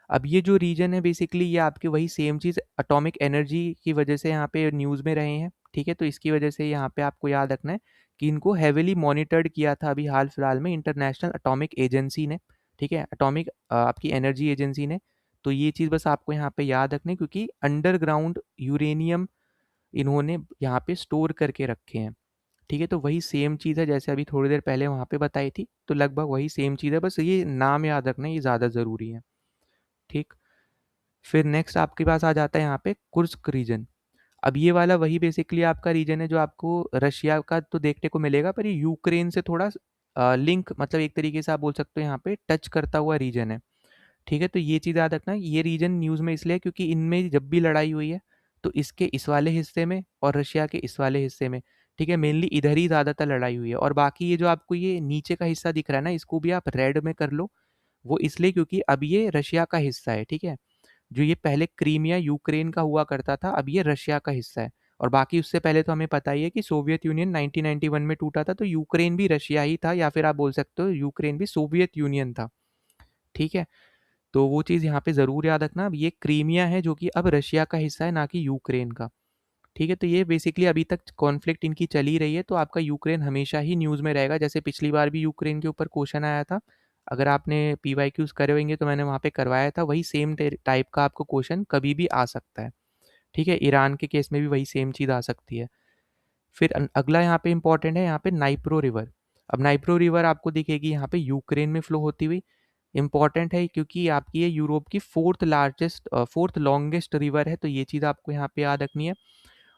अब ये जो रीजन है बेसिकली ये आपकी वही सेम चीज़ एटॉमिक एनर्जी की वजह से यहाँ पे न्यूज़ में रहे हैं, ठीक है। तो इसकी वजह से यहाँ पे आपको याद रखना है कि इनको हैविली मॉनिटर्ड किया था अभी हाल फिलहाल में इंटरनेशनल एटॉमिक एजेंसी ने, ठीक है, एटॉमिक आपकी एनर्जी एजेंसी ने। तो ये चीज़ बस आपको यहाँ पे याद रखनी है क्योंकि अंडरग्राउंड यूरेनियम इन्होंने यहाँ पे स्टोर करके रखे हैं, ठीक है। तो वही सेम चीज़ है जैसे अभी थोड़ी देर पहले वहाँ पे बताई थी, तो लगभग वही सेम चीज़ है, बस ये नाम याद रखना, ये ज़्यादा ज़रूरी है, ठीक। फिर नेक्स्ट आपके पास आ जाता है यहाँ पे कुर्स्क रीजन। अब ये वाला वही बेसिकली आपका रीजन है जो आपको रशिया का तो देखने को मिलेगा, पर ये यूक्रेन से थोड़ा लिंक, मतलब एक तरीके से आप बोल सकते हो यहाँ पे टच करता हुआ रीजन है, ठीक है। तो ये चीज़ याद रखना, ये रीजन न्यूज़ में इसलिए है क्योंकि इनमें जब भी लड़ाई हुई है तो इसके इस वाले हिस्से में और रशिया के इस वाले हिस्से में, ठीक है, मेनली इधर ही ज़्यादातर लड़ाई हुई है। और बाकी ये जो आपको ये नीचे का हिस्सा दिख रहा है ना, इसको भी आप रेड में कर लो, वो इसलिए क्योंकि अब ये रशिया का हिस्सा है, ठीक है। जो ये पहले क्रीमिया यूक्रेन का हुआ करता था, अब ये रशिया का हिस्सा है। और बाकी उससे पहले तो हमें पता ही है कि सोवियत यूनियन 1991 में टूटा था, तो यूक्रेन भी रशिया ही था, या फिर आप बोल सकते हो यूक्रेन भी सोवियत यूनियन था, ठीक है। तो वो चीज़ यहाँ पे ज़रूर याद रखना, अब ये क्रीमिया है जो कि अब रशिया का हिस्सा है, ना कि यूक्रेन का, ठीक है। तो ये बेसिकली अभी तक कॉन्फ्लिक्ट इनकी चली रही है, तो आपका यूक्रेन हमेशा ही न्यूज़ में रहेगा। जैसे पिछली बार भी यूक्रेन के ऊपर क्वेश्चन आया था, अगर आपने PYQs करे होंगे तो मैंने वहाँ पे करवाया था, वही सेम टाइप का आपको क्वेश्चन कभी भी आ सकता है, ठीक है। ईरान के केस में भी वही सेम चीज़ आ सकती है। फिर अगला यहाँ पे इंपॉर्टेंट है यहाँ पे नाइप्रो रिवर। अब नाइप्रो रिवर आपको दिखेगी यहाँ पे यूक्रेन में फ्लो होती हुई, इंपॉर्टेंट है क्योंकि आपकी ये यूरोप की फोर्थ लॉन्गेस्ट रिवर है, तो ये चीज़ आपको यहाँ पे याद रखनी है।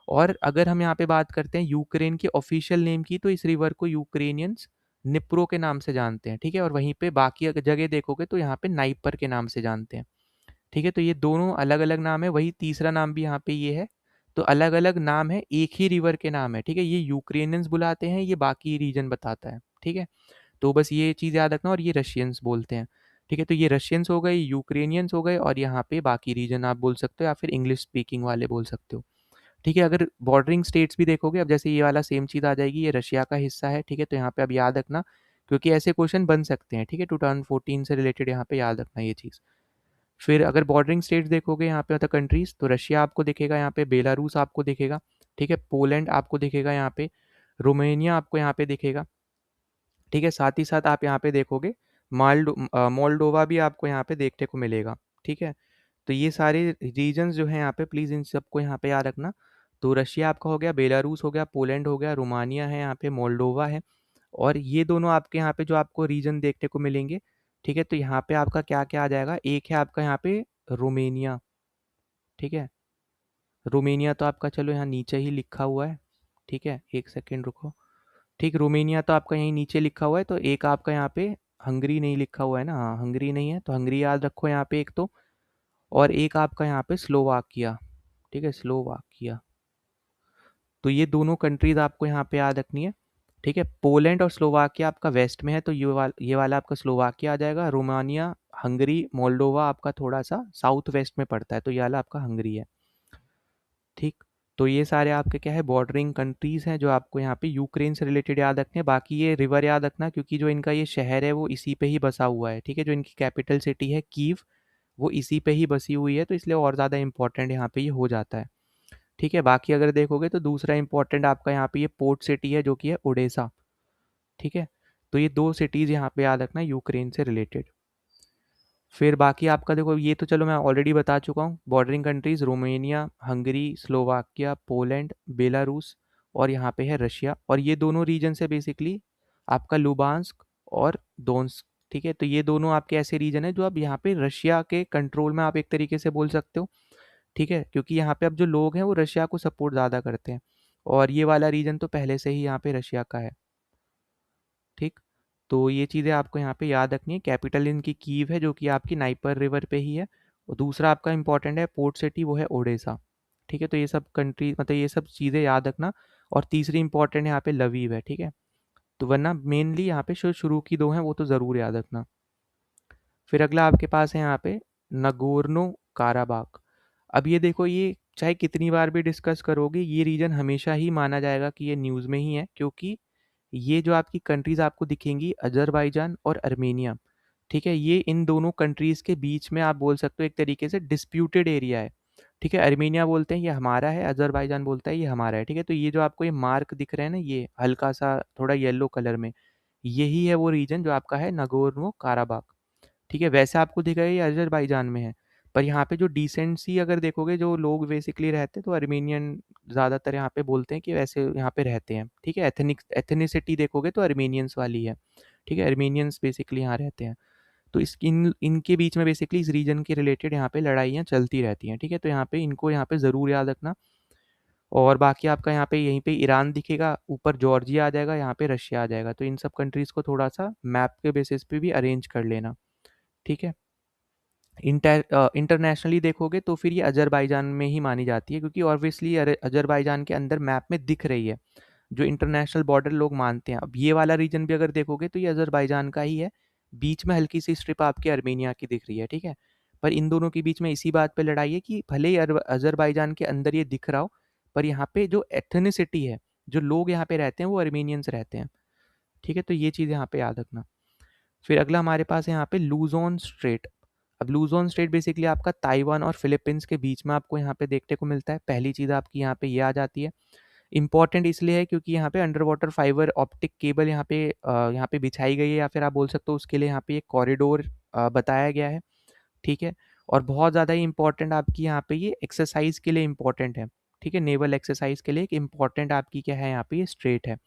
और अगर हम यहाँ पे बात करते हैं यूक्रेन के ऑफिशियल नेम की, तो इस रिवर को यूक्रेनियंस निप्रो के नाम से जानते हैं, ठीक है। और वहीं पे बाकी अगर जगह देखोगे तो यहाँ पे नाइपर के नाम से जानते हैं, ठीक है। तो ये दोनों अलग अलग नाम है, वही तीसरा नाम भी यहाँ पे ये है। तो अलग अलग नाम है, एक ही रिवर के नाम है, ठीक है। ये यूक्रेनियंस बुलाते हैं, ये बाकी रीजन बताता है, ठीक है। तो बस ये चीज़ याद रखना, और ये रशियंस बोलते हैं, ठीक है। तो ये रशियंस हो गए, यूक्रेनियंस हो गए, और यहाँ पे बाकी रीजन आप बोल सकते हो या फिर इंग्लिश स्पीकिंग वाले बोल सकते हो, ठीक है। अगर बॉर्डरिंग स्टेट्स भी देखोगे, अब जैसे ये वाला सेम चीज़ आ जाएगी, ये रशिया का हिस्सा है, ठीक है। तो यहाँ पे अब याद रखना क्योंकि ऐसे क्वेश्चन बन सकते हैं, ठीक है, 2014 से रिलेटेड यहाँ पे याद रखना ये चीज़। फिर अगर बॉर्डरिंग स्टेट्स देखोगे यहाँ पे, मतलब कंट्रीज, तो रशिया आपको दिखेगा यहाँ पे, बेलारूस आपको दिखेगा, ठीक है, पोलैंड आपको दिखेगा यहाँ पे, रोमेनिया आपको यहाँ पे दिखेगा, ठीक है। साथ ही साथ आप यहाँ पे देखोगे मोल्डोवा भी आपको यहाँ पे देखने को मिलेगा, ठीक है। तो ये सारे रीजन्स जो हैं यहाँ पे, प्लीज़ इन सबको यहाँ पे याद रखना। तो रशिया आपका हो गया, बेलारूस हो गया, पोलैंड हो गया, रोमानिया है यहाँ पे, मोल्डोवा है, और ये दोनों आपके यहाँ पे जो आपको रीजन देखने को मिलेंगे, ठीक है। तो यहाँ पे आपका क्या क्या आ जाएगा, एक है आपका यहाँ पे रोमेनिया, ठीक है। रोमेनिया तो आपका चलो यहाँ नीचे ही लिखा हुआ है, ठीक है, एक सेकेंड रुको, ठीक, रोमेनिया तो आपका यहीं नीचे लिखा हुआ है। तो एक आपका यहाँ पे हंगरी नहीं लिखा हुआ है ना, हाँ, हंगरी नहीं है, तो हंगरी याद रखो यहाँ पे एक तो। और एक आपका यहाँ पे स्लोवाकिया, ठीक है, स्लोवाकिया। तो ये दोनों कंट्रीज आपको यहाँ पे याद रखनी है, ठीक है। पोलैंड और स्लोवाकिया आपका वेस्ट में है, तो ये वाला आपका स्लोवाकिया आ जाएगा। रोमानिया, हंगरी, मोल्डोवा आपका थोड़ा सा साउथ वेस्ट में पड़ता है, तो ये वाला आपका हंगरी है, ठीक। तो ये सारे आपके क्या है, बॉर्डरिंग कंट्रीज हैं जो आपको यहाँ पे यूक्रेन से रिलेटेड याद रखने हैं। बाकी ये रिवर याद रखना, क्योंकि जो इनका ये शहर है वो इसी पे ही बसा हुआ है, ठीक है। जो इनकी कैपिटल सिटी है कीव, वो इसी पे ही बसी हुई है, तो इसलिए और ज़्यादा इंपॉर्टेंट यहाँ पे ये हो जाता है, ठीक है। बाकी अगर देखोगे तो दूसरा इंपॉर्टेंट आपका यहाँ पे ये पोर्ट सिटी है जो कि है ओडेसा, ठीक है। तो ये दो सिटीज़ यहाँ पे याद रखना यूक्रेन से रिलेटेड। फिर बाकी आपका देखो, ये तो चलो मैं ऑलरेडी बता चुका हूँ, bordering countries Romania, Hungary, Slovakia, Poland, Belarus और यहाँ पे है रशिया। और ये दोनों रीजन है बेसिकली आपका लुबांस्क और दोन्स्क, ठीक है। तो ये दोनों आपके ऐसे रीजन है जो अब यहाँ पे रशिया के कंट्रोल में आप एक तरीके से बोल सकते हो, ठीक है, क्योंकि यहाँ पे अब जो लोग हैं वो रशिया को सपोर्ट ज़्यादा करते हैं, और ये वाला रीजन तो पहले से ही यहाँ पे रशिया का है, ठीक। तो ये चीज़ें आपको यहाँ पे याद रखनी है। कैपिटल इनकी कीव है जो कि आपकी नाइपर रिवर पे ही है। और दूसरा आपका इंपॉर्टेंट है पोर्ट सिटी, वो है ओडेसा, ठीक है। तो ये सब कंट्री मतलब ये सब चीज़ें याद रखना। और तीसरी इंपॉर्टेंट यहाँ पे लवीव है, ठीक है। तो वरना मेनली यहाँ पे जो शुरू की दो हैं वो तो ज़रूर याद रखना। फिर अगला आपके पास है यहाँ पे नगोर्नो काराबाख। अब ये देखो, ये चाहे कितनी बार भी डिस्कस करोगे, ये रीजन हमेशा ही माना जाएगा कि ये न्यूज़ में ही है, क्योंकि ये जो आपकी कंट्रीज़ आपको दिखेंगी अज़रबैजान और अर्मेनिया, ठीक है, ये इन दोनों कंट्रीज़ के बीच में आप बोल सकते हो एक तरीके से डिस्प्यूटेड एरिया है, ठीक है। अर्मेनिया बोलते हैं ये हमारा है, अज़रबैजान बोलता है ये हमारा है, ठीक है। तो ये जो आपको ये मार्क दिख रहे हैं ना, ये हल्का सा थोड़ा येलो कलर में, यही है वो रीजन जो आपका है नगोर्नो काराबाख, ठीक है। वैसे आपको दिखेगा ये अज़रबैजान में है, पर यहाँ पे जो डिसेंसी अगर देखोगे, जो लोग बेसिकली रहते हैं तो अर्मेनियन ज़्यादातर यहाँ पे बोलते हैं कि वैसे यहाँ पे रहते हैं, ठीक है। एथनिसिटी देखोगे तो अर्मेनियंस वाली है, ठीक है। अर्मेनियंस बेसिकली यहाँ रहते हैं। तो इनके बीच में बेसिकली इस रीजन के रिलेटेड यहाँ पे लड़ाइयाँ चलती रहती हैं, ठीक है। तो यहाँ पे इनको यहाँ पे ज़रूर याद रखना। और बाकी आपका यहाँ पे यहीं पे ईरान दिखेगा, ऊपर जॉर्जिया आ जाएगा, यहाँ पे रशिया आ जाएगा। तो इन सब कंट्रीज़ को थोड़ा सा मैप के बेसिस पे भी अरेंज कर लेना, ठीक है। इंटरनेशनली देखोगे तो फिर ये अज़रबैजान में ही मानी जाती है, क्योंकि ऑब्वियसली अज़रबैजान के अंदर मैप में दिख रही है, जो इंटरनेशनल बॉर्डर लोग मानते हैं। अब ये वाला रीजन भी अगर देखोगे तो ये अज़रबैजान का ही है, बीच में हल्की सी स्ट्रिप आपकी अर्मेनिया की दिख रही है, ठीक है। पर इन दोनों के बीच में इसी बात पे लड़ाई है कि भले ही अज़रबैजान के अंदर ये दिख रहा हो, पर यहाँ पे जो एथनिसिटी है, जो लोग यहाँ पे रहते हैं वो अर्मेनियंस रहते हैं, ठीक है। तो ये चीज़ यहाँ पे याद रखना। फिर अगला हमारे पास है यहाँ पे लूजोन स्ट्रेट। अब लूजोन स्ट्रेट बेसिकली आपका ताइवान और फिलीपींस के बीच में आपको यहाँ पे देखने को मिलता है। पहली चीज़ आपकी यहाँ पे ये आ जाती है। इंपॉर्टेंट इसलिए है क्योंकि यहाँ पे under water fibre optic cable यहाँ पे बिछाई गई है, या फिर आप बोल सकते हो उसके लिए यहाँ पे एक कॉरिडोर बताया गया है, ठीक है। और बहुत ज़्यादा ही इंपॉर्टेंट आपकी यहाँ पे ये एक्सरसाइज के लिए इंपॉर्टेंट है, ठीक है। नेवल एक्सरसाइज के लिए एक इंपॉर्टेंट आपकी क्या है, यहाँ पे ये स्ट्रेट है।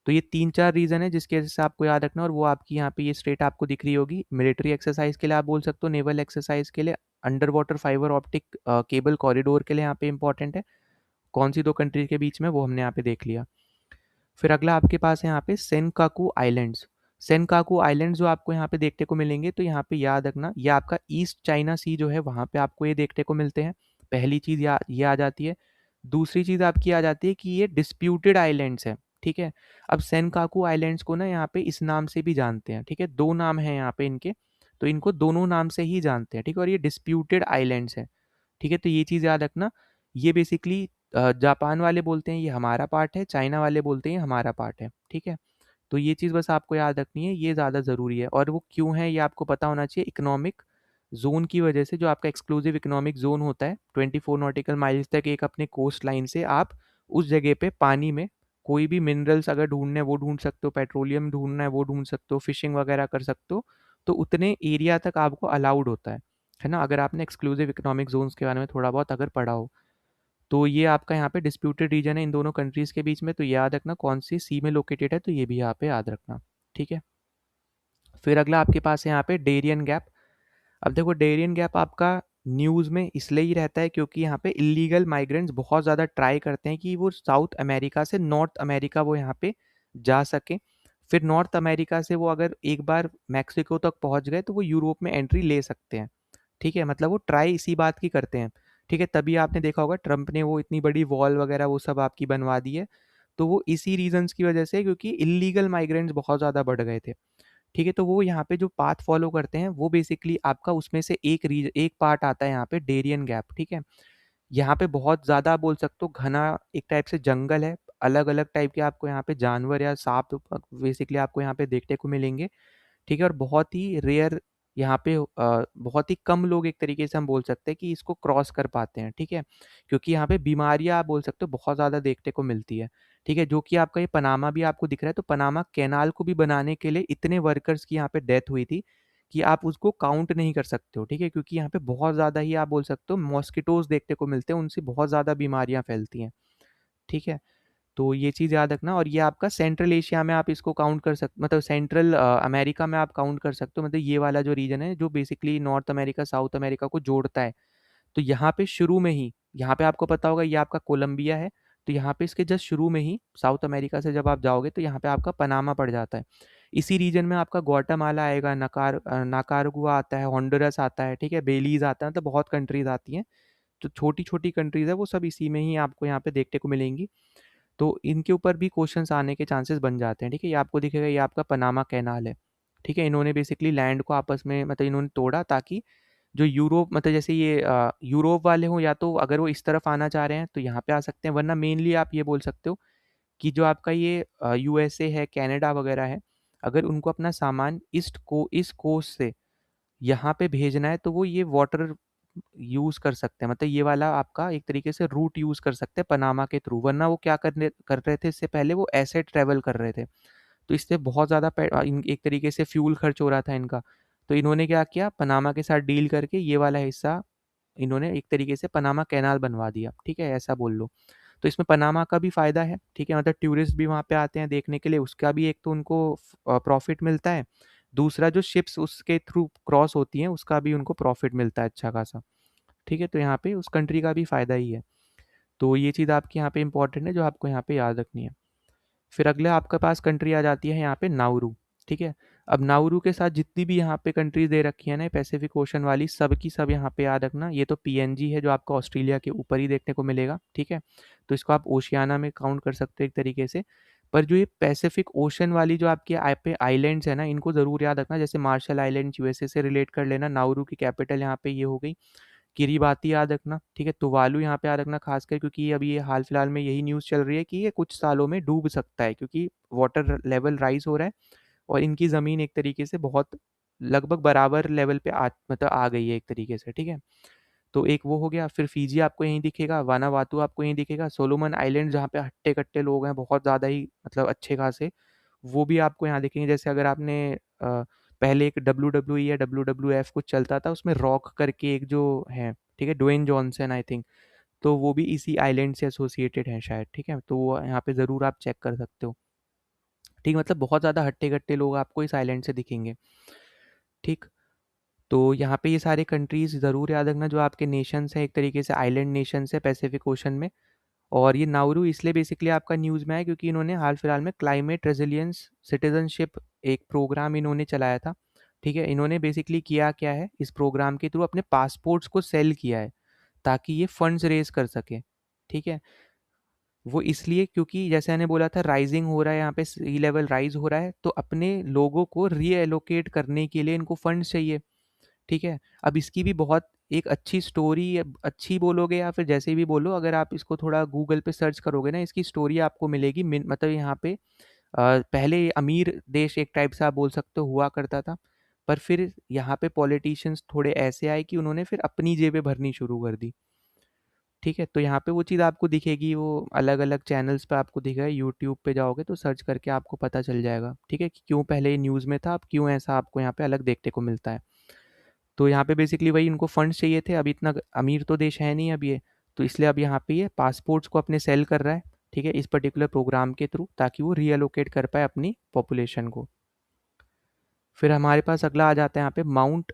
तो ये 3-4 रीज़न है जिसकी वजह से आपको याद रखना है, और वो आपकी यहाँ पे ये स्ट्रेट आपको दिख रही होगी। मिलिट्री एक्सरसाइज के लिए आप बोल सकते हो, नेवल एक्सरसाइज के लिए, under water fibre optic cable corridor के लिए यहाँ पे इंपॉर्टेंट है। कौन सी दो कंट्री के बीच में, वो हमने यहाँ पे देख लिया। फिर अगला आपके पास है यहाँ पे सेनकाकू आइलैंड्स। सेनकाकू आइलैंड्स जो आपको यहाँ पे देखने को मिलेंगे, तो यहाँ पे याद रखना ये आपका ईस्ट चाइना सी जो है वहाँ पे आपको ये देखने को मिलते हैं। पहली चीज़ ये आ जाती है। दूसरी चीज़ आपकी आ जाती है कि ये डिस्प्यूटेड आइलैंड्स है, ठीक है। अब सेनकाकू आइलैंड्स को ना यहाँ पे इस नाम से भी जानते हैं, ठीक है। दो नाम है यहाँ पे इनके, तो इनको दोनों नाम से ही जानते हैं, ठीक है। और ये डिस्प्यूटेड आइलैंड्स है, ठीक है। तो ये चीज़ याद रखना। ये बेसिकली जापान वाले बोलते हैं ये हमारा पार्ट है, चाइना वाले बोलते हैं ये हमारा पार्ट है, ठीक है। तो ये चीज़ बस आपको याद रखनी है, ये ज़्यादा ज़रूरी है। और वो क्यों है ये आपको पता होना चाहिए। इकोनॉमिक जोन की वजह से, जो आपका एक्सक्लूसिव इकोनॉमिक जोन होता है 24 नॉटिकल माइल्स तक एक अपने कोस्ट लाइन से, आप उस जगह पे पानी में कोई भी मिनरल्स अगर ढूंढने हैं वो ढूंढ सकते हो, पेट्रोलियम ढूंढना है वो ढूंढ सकते हो, फिशिंग वगैरह कर सकते हो। तो उतने एरिया तक आपको अलाउड होता है ना, अगर आपने एक्सक्लूसिव इकोनॉमिक जोन्स के बारे में थोड़ा बहुत अगर पढ़ा हो। तो ये आपका यहाँ पे डिस्प्यूटेड रीजन है इन दोनों कंट्रीज़ के बीच में, तो याद रखना कौन सी सी में लोकेटेड है, तो ये भी यहाँ पे याद रखना, ठीक है। फिर अगला आपके पास है यहाँ पे डेरियन गैप। अब देखो, डेरियन गैप आपका न्यूज़ में इसलिए ही रहता है क्योंकि यहाँ पे इलीगल माइग्रेंट्स बहुत ज़्यादा ट्राई करते हैं कि वो साउथ अमेरिका से नॉर्थ अमेरिका वो यहाँ पे जा सके। फिर नॉर्थ अमेरिका से वो अगर एक बार मैक्सिको तक पहुँच गए तो वो यूरोप में एंट्री ले सकते हैं, ठीक है, मतलब वो ट्राई इसी बात की करते हैं, ठीक है, तभी आपने देखा होगा ट्रम्प ने वो इतनी बड़ी वॉल वगैरह वो सब आपकी बनवा दी है, तो वो इसी रीजंस की वजह से, क्योंकि इलीगल माइग्रेंट्स बहुत ज़्यादा बढ़ गए थे। ठीक है, तो वो यहाँ पे जो पाथ फॉलो करते हैं वो बेसिकली आपका उसमें से एक पार्ट आता है यहाँ पे डेरियन गैप। ठीक है, यहाँ पे बहुत ज़्यादा आप बोल सकते हो घना एक टाइप से जंगल है, अलग अलग टाइप के आपको यहाँ पे जानवर या सांप बेसिकली आपको यहाँ पे देखने को मिलेंगे। ठीक है, और बहुत ही रेयर यहाँ पे बहुत ही कम लोग एक तरीके से हम बोल सकते हैं कि इसको क्रॉस कर पाते हैं। ठीक है, क्योंकि यहाँ पे बीमारियाँ आप बोल सकते हो बहुत ज़्यादा देखने को मिलती है। ठीक है, जो कि आपका ये पनामा भी आपको दिख रहा है, तो पनामा कैनाल को भी बनाने के लिए इतने वर्कर्स की यहाँ पे डेथ हुई थी कि आप उसको काउंट नहीं कर सकते हो। ठीक है, क्योंकि यहाँ पे बहुत ज़्यादा ही आप बोल सकते हो मॉस्किटोज देखने को मिलते हैं, उनसे बहुत ज़्यादा बीमारियाँ फैलती हैं। ठीक है, तो ये चीज़ याद रखना। और ये आपका सेंट्रल एशिया में आप इसको काउंट कर सकते, मतलब सेंट्रल अमेरिका में आप काउंट कर सकते हो, मतलब ये वाला जो रीजन है जो basically north America south America को जोड़ता है। तो यहाँ पे शुरू में ही, यहाँ पे आपको पता होगा ये आपका कोलंबिया है, तो यहाँ पे इसके जस्ट शुरू में ही साउथ अमेरिका से जब आप जाओगे तो यहाँ पे आपका पनामा पड़ जाता है। इसी रीजन में आपका ग्वाटामाला आएगा, नाकारगुआ आता है, होंडुरस आता है, ठीक है, बेलीज आता है, मतलब बहुत कंट्रीज आती हैं। तो छोटी छोटी कंट्रीज है वो सब इसी में ही आपको यहाँ पे देखने को मिलेंगी। तो इनके ऊपर भी क्वेश्चंस आने के चांसेस बन जाते हैं। ठीक है, ये आपको दिखेगा, ये आपका पनामा कैनाल है। ठीक है, इन्होंने बेसिकली लैंड को आपस में मतलब इन्होंने तोड़ा ताकि जो यूरोप मतलब जैसे ये यूरोप वाले हों, या तो अगर वो इस तरफ आना चाह रहे हैं तो यहाँ पे आ सकते हैं, वरना मेनली आप ये बोल सकते हो कि जो आपका ये यूएसए है, कनाडा वगैरह है, अगर उनको अपना सामान इस कोस्ट से यहाँ पे भेजना है तो वो ये वाटर यूज़ कर सकते हैं, मतलब ये वाला आपका एक तरीके से रूट यूज़ कर सकते हैं पनामा के थ्रू, वरना वो क्या कर रहे थे, इससे पहले वो ऐसे ट्रेवल कर रहे थे, तो इससे बहुत ज़्यादा एक तरीके से फ्यूल खर्च हो रहा था इनका। तो इन्होंने क्या किया, पनामा के साथ डील करके ये वाला हिस्सा इन्होंने एक तरीके से पनामा कैनाल बनवा दिया। ठीक है, ऐसा बोल लो। तो इसमें पनामा का भी फ़ायदा है। ठीक है, मतलब टूरिस्ट भी वहाँ पे आते हैं देखने के लिए, उसका भी एक तो उनको प्रॉफिट मिलता है, दूसरा जो शिप्स उसके थ्रू क्रॉस होती हैं उसका भी उनको प्रॉफिट मिलता है अच्छा खासा। ठीक है, तो यहाँ पे उस कंट्री का भी फ़ायदा ही है। तो ये चीज़ आपकी यहाँ पे इंपॉर्टेंट है जो आपको यहाँ पे याद रखनी है। फिर अगले आपके पास कंट्री आ जाती है यहाँ पे नाउरू। ठीक है, अब नाउरू के साथ जितनी भी यहाँ पे कंट्रीज दे रखी है ना पैसिफिक ओशन वाली, सब की सब यहाँ पे याद रखना, ये तो पीएनजी है जो आपको ऑस्ट्रेलिया के ऊपर ही देखने को मिलेगा। ठीक है, तो इसको आप ओशियाना में काउंट कर सकते हो एक तरीके से। पर जो ये पैसिफिक ओशन वाली जो आपके पे आइलैंड्स है ना, इनको ज़रूर याद रखना, जैसे मार्शल आइलैंड यूएसए से रिलेट कर लेना, नाउरू की कैपिटल यहाँ पे ये हो गई। किरीबाती याद रखना। ठीक है, तुवालू यहाँ पे याद रखना खासकर, क्योंकि अभी ये हाल फिलहाल में यही न्यूज़ चल रही है कि ये कुछ सालों में डूब सकता है, क्योंकि वाटर लेवल राइज हो रहा है और इनकी ज़मीन एक तरीके से बहुत लगभग बराबर लेवल पे मतलब आ गई है एक तरीके से। ठीक है, तो एक वो हो गया। फिर फीजी आपको यहीं दिखेगा, वानावातू आपको यहीं दिखेगा, सोलोमन आइलैंड जहाँ पे हट्टे कट्टे लोग हैं बहुत ज़्यादा ही मतलब अच्छे खासे, वो भी आपको यहाँ दिखेंगे। जैसे अगर आपने पहले एक WWE या WWF कुछ चलता था, उसमें रॉक करके एक जो है, ठीक है, ड्वेन जॉनसन आई थिंक, तो वो भी इसी आइलैंड से एसोसिएटेड है शायद। ठीक है, तो वो यहाँ पे ज़रूर आप चेक कर सकते हो। ठीक, मतलब बहुत ज़्यादा हट्टे कट्टे लोग आपको इस आइलैंड से दिखेंगे। ठीक, तो यहाँ पे ये सारे कंट्रीज़ ज़रूर याद रखना जो आपके नेशंस हैं, एक तरीके से आइलैंड नेशंस है पैसिफिक ओशन में। और ये नाउरू इसलिए बेसिकली आपका न्यूज़ में है क्योंकि इन्होंने हाल फिलहाल में क्लाइमेट रेजिलियंस सिटीजनशिप एक प्रोग्राम इन्होंने चलाया था। ठीक है, इन्होंने बेसिकली किया क्या है, इस प्रोग्राम के थ्रू अपने पासपोर्ट्स को सेल किया है ताकि ये फंड्स रेज कर सके। ठीक है, वो इसलिए क्योंकि जैसे मैंने बोला था राइजिंग हो रहा है, यहाँ पे सी लेवल राइज हो रहा है, तो अपने लोगों को रीएलोकेट करने के लिए इनको फंड्स चाहिए। ठीक है, अब इसकी भी बहुत एक अच्छी स्टोरी, अच्छी बोलोगे या फिर जैसे भी बोलो, अगर आप इसको थोड़ा गूगल पे सर्च करोगे ना, इसकी स्टोरी आपको मिलेगी। मतलब यहाँ पे पहले ये अमीर देश एक टाइप से आप बोल सकते हो हुआ करता था, पर फिर यहाँ पे पॉलिटिशियंस थोड़े ऐसे आए कि उन्होंने फिर अपनी जेबें भरनी शुरू कर दी। ठीक है, तो यहाँ पे वो चीज़ आपको दिखेगी, वो अलग अलग चैनल्स पे आपको दिखेगा, यूट्यूब पे जाओगे तो सर्च करके आपको पता चल जाएगा। ठीक है, कि क्यों पहले ये न्यूज़ में था, अब क्यों ऐसा आपको यहाँ पे अलग देखने को मिलता है। तो यहाँ पे बेसिकली वही इनको फंड्स चाहिए थे, अभी इतना अमीर तो देश है नहीं अब ये, तो इसलिए अब यहाँ पे ये पासपोर्ट्स को अपने सेल कर रहा है। ठीक है, इस पर्टिकुलर प्रोग्राम के थ्रू, ताकि वो रीअलोकेट कर पाए अपनी पॉपुलेशन को। फिर हमारे पास अगला आ जाता है यहाँ पे माउंट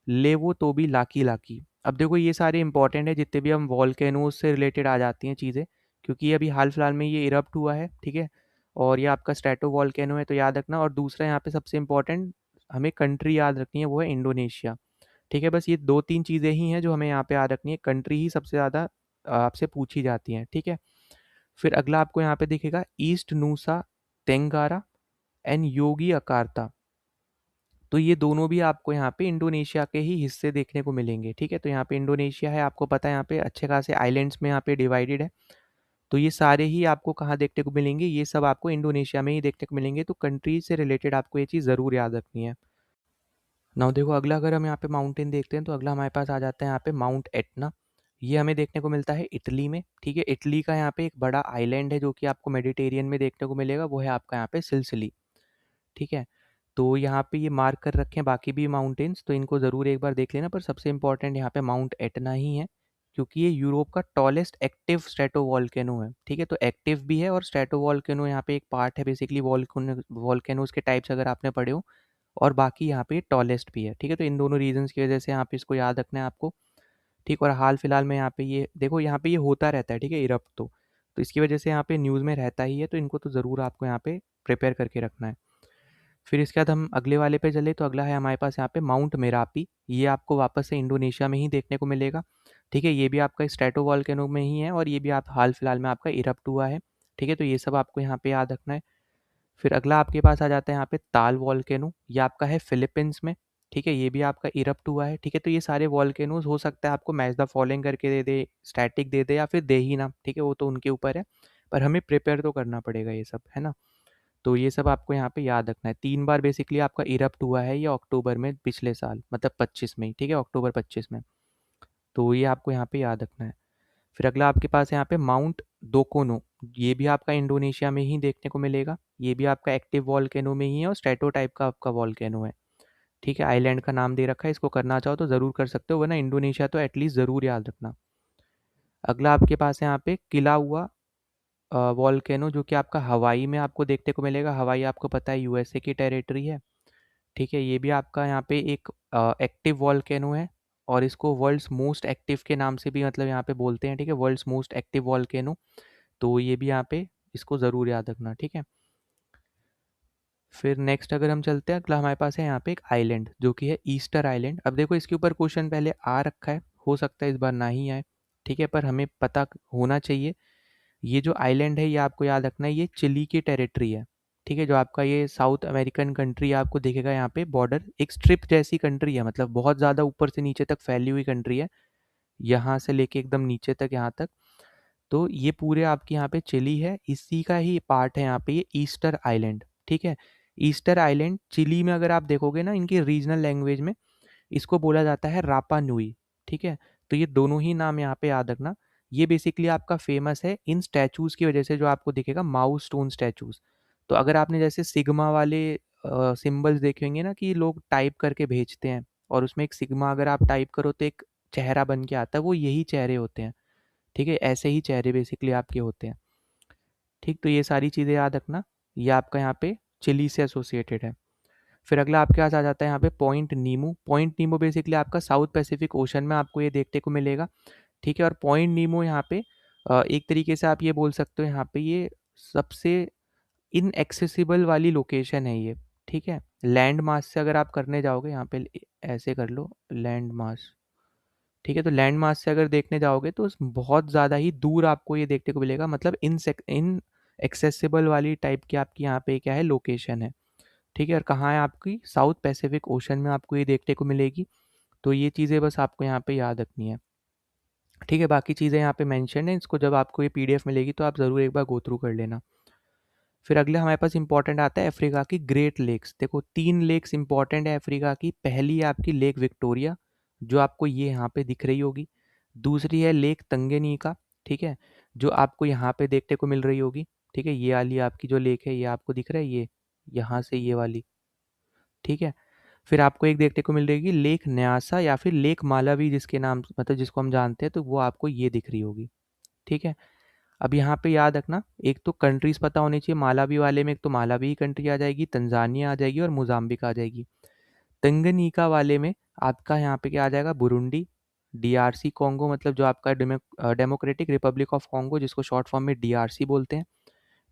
लेवो तोबी लाकी लाकी। अब देखो ये सारे इंपॉर्टेंट है, जितने भी हम वॉल्केनोज से रिलेटेड आ जाती हैं चीज़ें, क्योंकि अभी हाल फिलहाल में ये इरप्ट हुआ है। ठीक है, और ये आपका स्ट्रेटो वॉल्केनो है, तो याद रखना। और दूसरा यहाँ पे सबसे इंपॉर्टेंट हमें कंट्री याद रखनी है, वो है इंडोनेशिया। ठीक है, बस ये 2-3 चीज़ें ही हैं जो हमें यहाँ पे याद रखनी है, कंट्री ही सबसे ज़्यादा आपसे पूछी जाती हैं, ठीक है? फिर अगला आपको यहाँ पे दिखेगा ईस्ट नूसा तेंगारा एंड योगियाकार्ता। तो ये दोनों भी आपको यहाँ पे इंडोनेशिया के ही हिस्से देखने को मिलेंगे, ठीक है? तो यहाँ पे इंडोनेशिया है, आपको पता है यहाँ पे अच्छे खासे आइलैंड्स में यहाँ पे डिवाइडेड है। तो ये सारे ही आपको कहाँ देखने को मिलेंगे, ये सब आपको इंडोनेशिया में ही देखने को मिलेंगे, तो कंट्री से रिलेटेड आपको ये चीज़ ज़रूर याद रखनी है। नाउ देखो अगला, अगर हम यहाँ पे माउंटेन देखते हैं तो अगला हमारे पास आ जाता है यहाँ पे माउंट एटना। ये हमें देखने को मिलता है इटली में, ठीक है? इटली का यहाँ पे एक बड़ा आइलैंड है जो कि आपको मेडिटेरियन में देखने को मिलेगा, वो है आपका यहाँ पे सिलसिली, ठीक है? तो यहाँ पे ये मार्क कर रखे हैं बाकी भी माउंटेन्स, तो इनको ज़रूर एक बार देख लेना, पर सबसे इंपॉर्टेंट यहाँ पे माउंट एटना ही है, क्योंकि ये यूरोप का टॉलेस्ट एक्टिव स्ट्रेटो वॉल्केनो है, ठीक है? तो एक्टिव भी है और स्ट्रेटो वॉल्केनो यहाँ पे एक पार्ट है, बेसिकली वॉल्केनोज के टाइप्स अगर आपने पढ़े हो, और बाकी यहाँ पे टॉलेस्ट भी है, ठीक है? तो इन दोनों रीजंस की वजह से यहाँ पे इसको याद रखना है आपको, ठीक। और हाल फिलहाल में यहाँ पे ये देखो, यहाँ पे ये होता रहता है, ठीक है? इरप्ट तो इसकी वजह से यहाँ पे न्यूज़ में रहता ही है, तो इनको तो ज़रूर आपको यहाँ पे प्रिपेयर करके रखना है। फिर इसके बाद हम अगले वाले पे चले, तो अगला है हमारे पास यहाँ पे माउंट मेरापी। ये आपको वापस से इंडोनेशिया में ही देखने को मिलेगा, ठीक है? ये भी आपका स्ट्रेटो वॉल्केनो में ही है, और ये भी आप हाल फिलहाल में आपका इरप्ट हुआ है, ठीक है? तो ये सब आपको यहाँ पे याद रखना है। फिर अगला आपके पास आ जाता है यहाँ पे ताल वॉल्केनो, ये आपका है फिलीपींस में, ठीक है? ये भी आपका इरप्ट हुआ है, ठीक है? तो ये सारे वॉल्केनोज हो सकता है आपको मैच द फॉलोइंग करके दे दे, स्टैटिक दे दे, या फिर दे ही ना, ठीक है? वो तो उनके ऊपर है, पर हमें प्रिपेयर तो करना पड़ेगा ये सब, है ना? तो ये सब आपको यहाँ पे याद रखना है। 3 बार बेसिकली आपका इरप्ट हुआ है ये अक्टूबर में पिछले साल, मतलब 25 में, ठीक है? अक्टूबर 25 में। तो ये आपको यहाँ पे याद रखना है। फिर अगला आपके पास है यहाँ पे माउंट दोकोनो। ये भी आपका इंडोनेशिया में ही देखने को मिलेगा। ये भी आपका एक्टिव वॉल्केनो में ही है और स्ट्रेटो टाइप का आपका वॉल्केनो है, ठीक है? आइलैंड का नाम दे रखा है, इसको करना चाहो तो ज़रूर कर सकते हो, वरना इंडोनेशिया तो एटलीस्ट ज़रूर याद रखना। अगला आपके पास है यहाँ पे किला हुआ वॉल्केनो, जो कि आपका हवाई में आपको देखने को मिलेगा। हवाई आपको पता है यूएसए की टेरिटरी है, ठीक है? ये भी आपका यहाँ पे एक एक्टिव वॉल्केनो है, और इसको वर्ल्ड्स मोस्ट एक्टिव के नाम से भी मतलब यहाँ पे बोलते हैं, ठीक है? World's most active volcano. तो ये भी यहाँ पे इसको ज़रूर याद रखना, ठीक है? फिर नेक्स्ट अगर हम चलते हैं, अगला हमारे पास है यहाँ पे एक आइलैंड जो कि है ईस्टर आइलैंड। अब देखो इसके ऊपर क्वेश्चन पहले आ रखा है, हो सकता है इस बार ना ही आए, ठीक है? पर हमें पता होना चाहिए। ये जो आइलैंड है ये आपको याद रखना है, ये चिली की टेरिटरी है, ठीक है? जो आपका ये साउथ अमेरिकन कंट्री आपको दिखेगा यहाँ पे, बॉर्डर एक स्ट्रिप जैसी कंट्री है, मतलब बहुत ज़्यादा ऊपर से नीचे तक फैली हुई कंट्री है, यहाँ से लेके एकदम नीचे तक, यहाँ तक। तो ये पूरे आपके यहाँ पे चिली है, इसी का ही पार्ट है यहाँ पे ये ईस्टर आइलैंड, ठीक है? ईस्टर आइलैंड चिली में अगर आप देखोगे ना, इनकी रीजनल लैंग्वेज में इसको बोला जाता है रापा नुई, ठीक है? तो ये दोनों ही नाम यहाँ पे याद रखना। ये बेसिकली आपका फेमस है इन स्टैचूज़ की वजह से, जो आपको दिखेगा माउ स्टोन स्टैचूज़। तो अगर आपने जैसे सिग्मा वाले सिंबल्स देखे होंगे ना, कि लोग टाइप करके भेजते हैं, और उसमें एक सिग्मा अगर आप टाइप करो तो एक चेहरा बन के आता है, वो यही चेहरे होते हैं, ठीक है? ऐसे ही चेहरे बेसिकली आपके होते हैं, ठीक? तो ये सारी चीज़ें याद रखना, ये आपका यहाँ पे चिली से एसोसिएटेड है। फिर अगला आपके पास आ जाता है यहाँ पे पॉइंट नीमो। पॉइंट नीमो बेसिकली आपका साउथ पैसिफिक ओशन में आपको ये देखने को मिलेगा, ठीक है? और पॉइंट नीमो यहाँ पे एक तरीके से आप ये बोल सकते हो, यहाँ पे ये सबसे इनएक्सेसिबल वाली लोकेशन है ये, ठीक है? लैंड मास से अगर आप करने जाओगे, यहाँ पे ऐसे कर लो लैंड मास, ठीक है? तो लैंड मास से अगर देखने जाओगे तो बहुत ज़्यादा ही दूर आपको ये देखने को मिलेगा, मतलब इन एक्सेसिबल वाली टाइप की आपकी यहाँ पे क्या है, लोकेशन है, ठीक है? और कहाँ है आपकी, साउथ पैसिफिक ओशन में आपको ये देखने को मिलेगी। तो ये चीज़ें बस आपको यहाँ पे याद रखनी है, ठीक है? बाकी चीज़ें यहाँ पे मेंशन है, इसको जब आपको ये पीडीएफ मिलेगी तो आप ज़रूर एक बार गो थ्रू कर लेना। फिर अगले हमारे पास इंपॉर्टेंट आता है अफ्रीका की ग्रेट लेक्स। देखो 3 लेक्स इंपॉर्टेंट है अफ्रीका की। पहली है आपकी लेक विक्टोरिया, जो आपको ये यहाँ पे दिख रही होगी। दूसरी है लेक तंगेनिका, ठीक है? जो आपको यहाँ पे देखने को मिल रही होगी, ठीक है? ये वाली आपकी जो लेक है ये आपको दिख रहा है, ये यहाँ से ये वाली, ठीक है? फिर आपको एक देखने को मिल रहेगी लेक न्यासा या फिर लेक मालावी, जिसके नाम मतलब जिसको हम जानते हैं, तो वो आपको ये दिख रही होगी, ठीक है? अब यहाँ पे याद रखना, एक तो कंट्रीज पता होनी चाहिए। मालावी वाले में एक तो मालावी की कंट्री आ जाएगी, तंजानिया आ जाएगी और मोजाम्बिक आ जाएगी। तंगनीका वाले में आपका यहाँ पे क्या आ जाएगा, बुरुंडी, डीआरसी कॉन्गो, मतलब जो आपका डेमोक्रेटिक रिपब्लिक ऑफ कॉन्गो, जिसको शॉर्ट फॉर्म में डीआरसी बोलते हैं,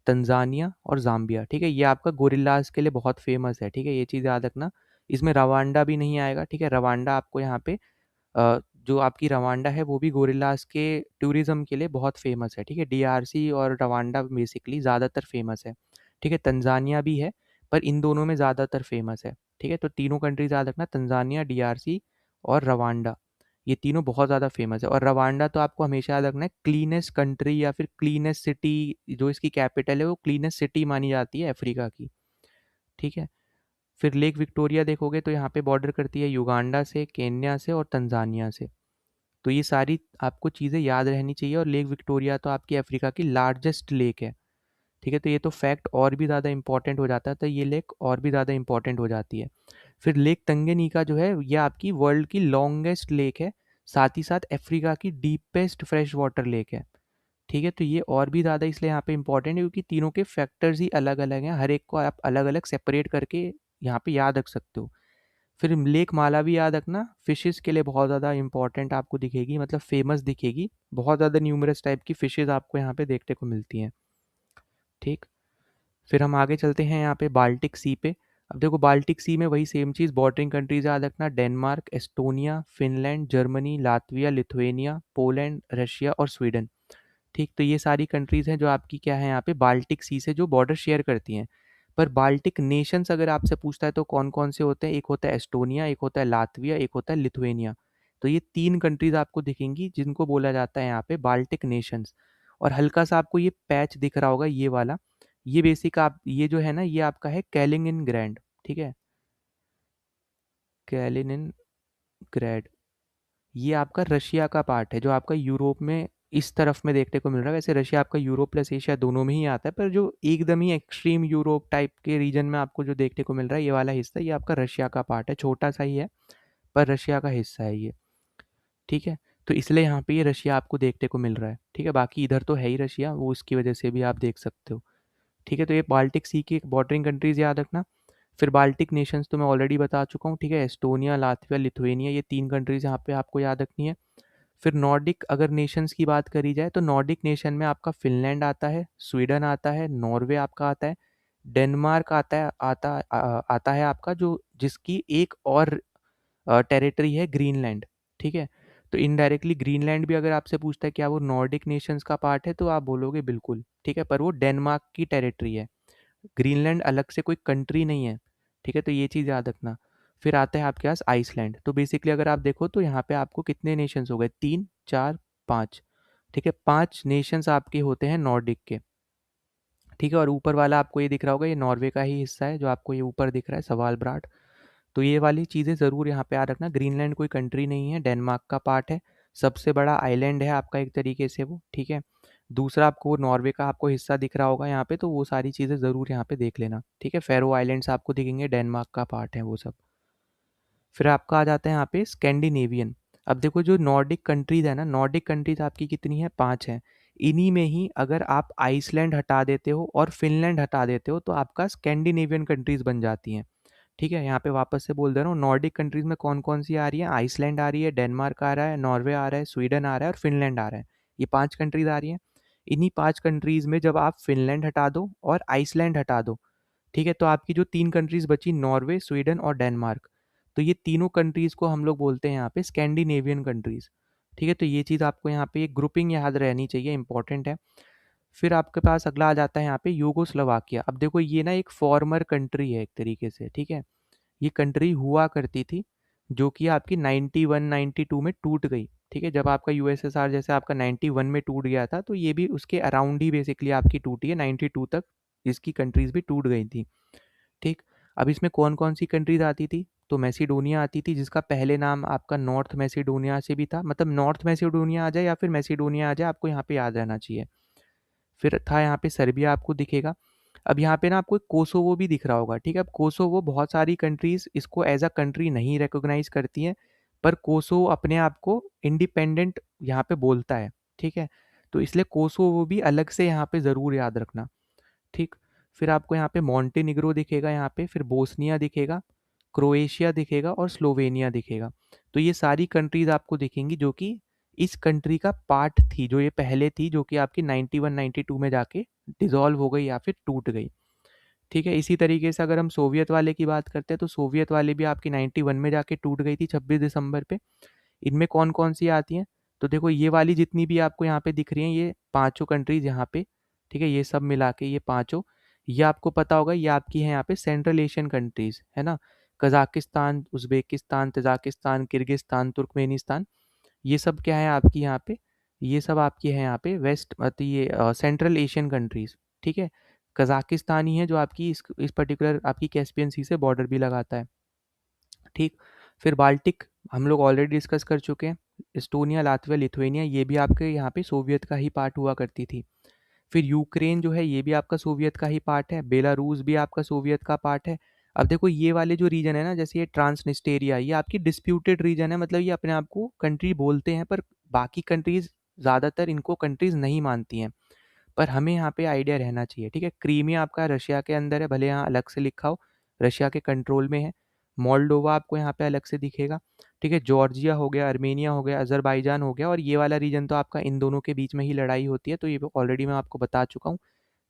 तंजानिया और जाम्बिया, ठीक है? ये आपका गोरिल्लास के लिए बहुत फेमस है, ठीक है? ये चीज़ याद रखना। इसमें रवांडा भी नहीं आएगा, ठीक है। रवांडा आपको यहाँ पे जो आपकी रवांडा है वो भी गोरिल्लास के टूरिज्म के लिए बहुत फेमस है, ठीक है। डीआरसी और रवांडा बेसिकली ज़्यादातर फेमस है, ठीक है। तंजानिया भी है, पर इन दोनों में ज़्यादातर फेमस है, ठीक है। तो तीनों कंट्रीज याद रखना, तंजानिया, डीआरसी और रवांडा, ये तीनों बहुत ज़्यादा फेमस है। और रवांडा तो आपको हमेशा याद रखना है, क्लीनेस्ट कंट्री या फिर क्लीनेस्ट सिटी, जो इसकी कैपिटल है वो क्लीनेस्ट सिटी मानी जाती है अफ्रीका की, ठीक है। फिर लेक विक्टोरिया देखोगे तो यहाँ पे बॉर्डर करती है युगांडा से, केन्या से और तंजानिया से। तो ये सारी आपको चीज़ें याद रहनी चाहिए। और लेक विक्टोरिया तो आपकी अफ्रीका की लार्जेस्ट लेक है, ठीक है। तो ये तो फैक्ट और भी ज़्यादा इंपॉर्टेंट हो जाता है, तो ये लेक और भी ज़्यादा इंपॉर्टेंट हो जाती है। फिर लेक तंगेनिका जो है ये आपकी वर्ल्ड की लॉन्गेस्ट लेक है, साथ ही साथ अफ्रीका की डीपेस्ट फ्रेश वाटर लेक है, ठीक है। तो ये और भी ज़्यादा इसलिए यहाँ पे इंपॉर्टेंट है क्योंकि तीनों के फैक्टर्स ही अलग अलग हैं, हर एक को आप अलग अलग सेपरेट करके यहाँ पे याद रख सकते हो। फिर लेक माला भी याद रखना, फिशेस के लिए बहुत ज़्यादा इंपॉर्टेंट आपको दिखेगी, मतलब फेमस दिखेगी, बहुत ज़्यादा न्यूमरस टाइप की फिशेस आपको यहाँ पे देखने को मिलती हैं, ठीक। फिर हम आगे चलते हैं यहाँ पे बाल्टिक सी पे। अब देखो बाल्टिक सी में वही सेम चीज़, बॉर्डरिंग कंट्रीज याद रखना, Denmark, Estonia, Finland, Germany, Latvia, Lithuania, Poland, Russia और स्वीडन, ठीक। तो ये सारी कंट्रीज़ हैं जो आपकी क्या है यहाँ पे बाल्टिक सी से जो बॉर्डर शेयर करती हैं। पर बाल्टिक नेशंस अगर आपसे पूछता है तो कौन कौन से होते हैं, एक होता है एस्टोनिया, एक होता है लातविया, एक होता है लिथुएनिया। तो ये तीन कंट्रीज आपको दिखेंगी जिनको बोला जाता है यहाँ पे बाल्टिक नेशंस। और हल्का सा आपको ये पैच दिख रहा होगा ये वाला, ये बेसिक आप ये जो है ना ये आपका है कैलिनिन ग्रैंड, ठीक है। कैलिनिन ग्रैंड ये आपका रशिया का पार्ट है जो आपका यूरोप में इस तरफ में देखने को मिल रहा है। वैसे रशिया आपका यूरोप प्लस एशिया दोनों में ही आता है, पर जो एकदम ही एक्सट्रीम यूरोप टाइप के रीजन में आपको जो देखने को मिल रहा है ये वाला हिस्सा, ये आपका रशिया का पार्ट है, छोटा सा ही है पर रशिया का हिस्सा है ये, ठीक है। तो इसलिए यहाँ पे ये रशिया आपको देखने को मिल रहा है, ठीक है। बाकी इधर तो है ही रशिया, वो उसकी वजह से भी आप देख सकते हो, ठीक है। तो ये बाल्टिक सी की बॉर्डरिंग कंट्रीज याद रखना। फिर बाल्टिक नेशंस तो मैं ऑलरेडी बता चुका हूँ, ठीक है। एस्टोनिया, लातविया, लिथुएनिया, ये तीन कंट्रीज यहाँ पे आपको याद रखनी है। फिर नॉर्डिक अगर नेशंस की बात करी जाए तो नॉर्डिक नेशन में आपका फिनलैंड आता है, स्वीडन आता है, नॉर्वे आपका आता है, डेनमार्क आता है आपका, जो जिसकी एक और टेरिटरी है ग्रीनलैंड, ठीक है। तो इनडायरेक्टली ग्रीनलैंड भी अगर आपसे पूछता है क्या वो नॉर्डिक नेशंस का पार्ट है तो आप बोलोगे बिल्कुल, ठीक है। पर वो डेनमार्क की टेरिटरी है, ग्रीनलैंड अलग से कोई कंट्री नहीं है, ठीक है। तो ये चीज़ याद रखना। फिर आता है आपके पास आइसलैंड। तो बेसिकली अगर आप देखो तो यहाँ पे आपको कितने नेशंस हो गए, 3, 4, 5, ठीक है। 5 नेशंस आपके होते हैं नॉर्डिक के, ठीक है। और ऊपर वाला आपको ये दिख रहा होगा, ये नॉर्वे का ही हिस्सा है जो आपको ये ऊपर दिख रहा है सवालब्राड। तो ये वाली चीज़ें ज़रूर यहाँ पे याद रखना। ग्रीनलैंड कोई कंट्री नहीं है, डेनमार्क का पार्ट है, सबसे बड़ा आइलैंड है आपका एक तरीके से वो, ठीक है। दूसरा आपको वो नॉर्वे का आपको हिस्सा दिख रहा होगा यहाँ पे, तो वो सारी चीज़ें ज़रूर यहाँ पे देख लेना, ठीक है। फेरो आइलैंड्स आपको दिखेंगे, डेनमार्क का पार्ट है वो सब। फिर आपका आ जाता है यहाँ पे स्कैंडिनेवियन। अब देखो जो नॉर्डिक कंट्रीज है ना, नॉर्डिक कंट्रीज आपकी कितनी है, 5 हैं। इन्हीं में ही अगर आप आइसलैंड हटा देते हो और फिनलैंड हटा देते हो तो आपका स्कैंडिनेवियन कंट्रीज बन जाती हैं, ठीक है। यहाँ पे वापस से बोल दे रहा हूँ, नॉर्डिक कंट्रीज में कौन कौन सी आ रही है, आइसलैंड आ रही है, डेनमार्क आ रहा है, नॉर्वे आ रहा है, स्वीडन आ रहा है और फिनलैंड आ रहा है, ये 5 कंट्रीज आ रही हैं। इन्हीं 5 कंट्रीज में जब आप फिनलैंड हटा दो और आइसलैंड हटा दो, ठीक है, तो आपकी जो 3 कंट्रीज बची, नॉर्वे, स्वीडन और डेनमार्क, तो ये तीनों कंट्रीज को हम लोग बोलते हैं यहाँ पे स्कैंडिनेवियन कंट्रीज, ठीक है। तो ये चीज़ आपको यहाँ पे एक ग्रुपिंग याद रहनी चाहिए, इंपॉर्टेंट है। फिर आपके पास अगला आ जाता है यहाँ पे यूगोस्लोवाकिया। अब देखो ये ना एक फॉर्मर कंट्री है एक तरीके से, ठीक है। ये कंट्री हुआ करती थी जो कि आपकी 91 92 में टूट गई, ठीक है। जब आपका यूएसएसआर जैसे आपका 91 में टूट गया था तो ये भी उसके अराउंड ही बेसिकली आपकी टूटी है, 92 तक इसकी कंट्रीज भी टूट गई थी, ठीक। अब इसमें कौन कौन सी कंट्रीज आती थी, तो मैसिडोनिया आती थी जिसका पहले नाम आपका नॉर्थ मैसिडोनिया से भी था, मतलब नॉर्थ मैसिडोनिया आ जाए या फिर मैसिडोनिया आ जाए आपको यहाँ पे याद रहना चाहिए। फिर था यहाँ पे सर्बिया आपको दिखेगा। अब यहाँ पे ना आपको कोसोवो भी दिख रहा होगा, ठीक है। अब कोसोवो बहुत सारी कंट्रीज इसको एज अ कंट्री नहीं रिकॉग्नाइज करती हैं, पर कोसोवो अपने आप को इंडिपेंडेंट यहाँ पे बोलता है, ठीक है। तो इसलिए कोसोवो भी अलग से यहाँ पे ज़रूर याद रखना, ठीक। फिर आपको यहाँ पे मॉन्टेनिग्रो दिखेगा, यहाँ पे फिर बोस्निया दिखेगा, क्रोएशिया दिखेगा और स्लोवेनिया दिखेगा। तो ये सारी कंट्रीज आपको दिखेंगी जो कि इस कंट्री का पार्ट थी, जो ये पहले थी, जो कि आपकी 91 92 में जाके डिसॉल्व हो गई या फिर टूट गई, ठीक है। इसी तरीके से अगर हम सोवियत वाले की बात करते हैं तो सोवियत वाले भी आपकी 91 में जाके टूट गई थी 26 दिसंबर पे। इनमें कौन कौन सी आती हैं, तो देखो ये वाली जितनी भी आपको यहाँ पे दिख रही हैं ये पांचों कंट्रीज यहाँ पे, ठीक है, ये सब मिला के ये पांचों, ये आपको पता होगा ये आपकी है यहाँ पे सेंट्रल एशियन कंट्रीज है ना। Kazakhstan, Uzbekistan, Tajikistan, Kyrgyzstan, Turkmenistan, ये सब क्या है आपकी यहाँ पे, ये सब आपकी है यहाँ पे वेस्ट मतलब ये सेंट्रल एशियन कंट्रीज। ठीक है। कजाकिस्तान ही है जो आपकी इस पर्टिकुलर आपकी कैस्पियन सी से बॉर्डर भी लगाता है। ठीक। फिर बाल्टिक हम लोग ऑलरेडी डिस्कस कर चुके हैं। एस्टोनिया, लातविया, लिथुएनिया ये भी आपके यहाँ पे सोवियत का ही पार्ट हुआ करती थी। फिर यूक्रेन जो है ये भी आपका सोवियत का ही पार्ट है। बेलारूस भी आपका सोवियत का पार्ट है। अब देखो ये वाले जो रीजन है ना, जैसे ये ट्रांसनिस्टेरिया, ये आपकी डिस्प्यूटेड रीजन है, मतलब ये अपने आप को कंट्री बोलते हैं पर बाकी कंट्रीज ज़्यादातर इनको कंट्रीज नहीं मानती हैं। पर हमें यहाँ पे आइडिया रहना चाहिए। ठीक है। क्रीमिया आपका रशिया के अंदर है, भले यहाँ अलग से लिखा हो, रशिया के कंट्रोल में है। मोल्डोवा आपको यहाँ पे अलग से दिखेगा। ठीक है। जॉर्जिया हो गया, अर्मेनिया हो गया, अजरबैजान हो गया, और ये वाला रीजन तो आपका इन दोनों के बीच में ही लड़ाई होती है, तो ये ऑलरेडी मैं आपको बता चुका हूँ।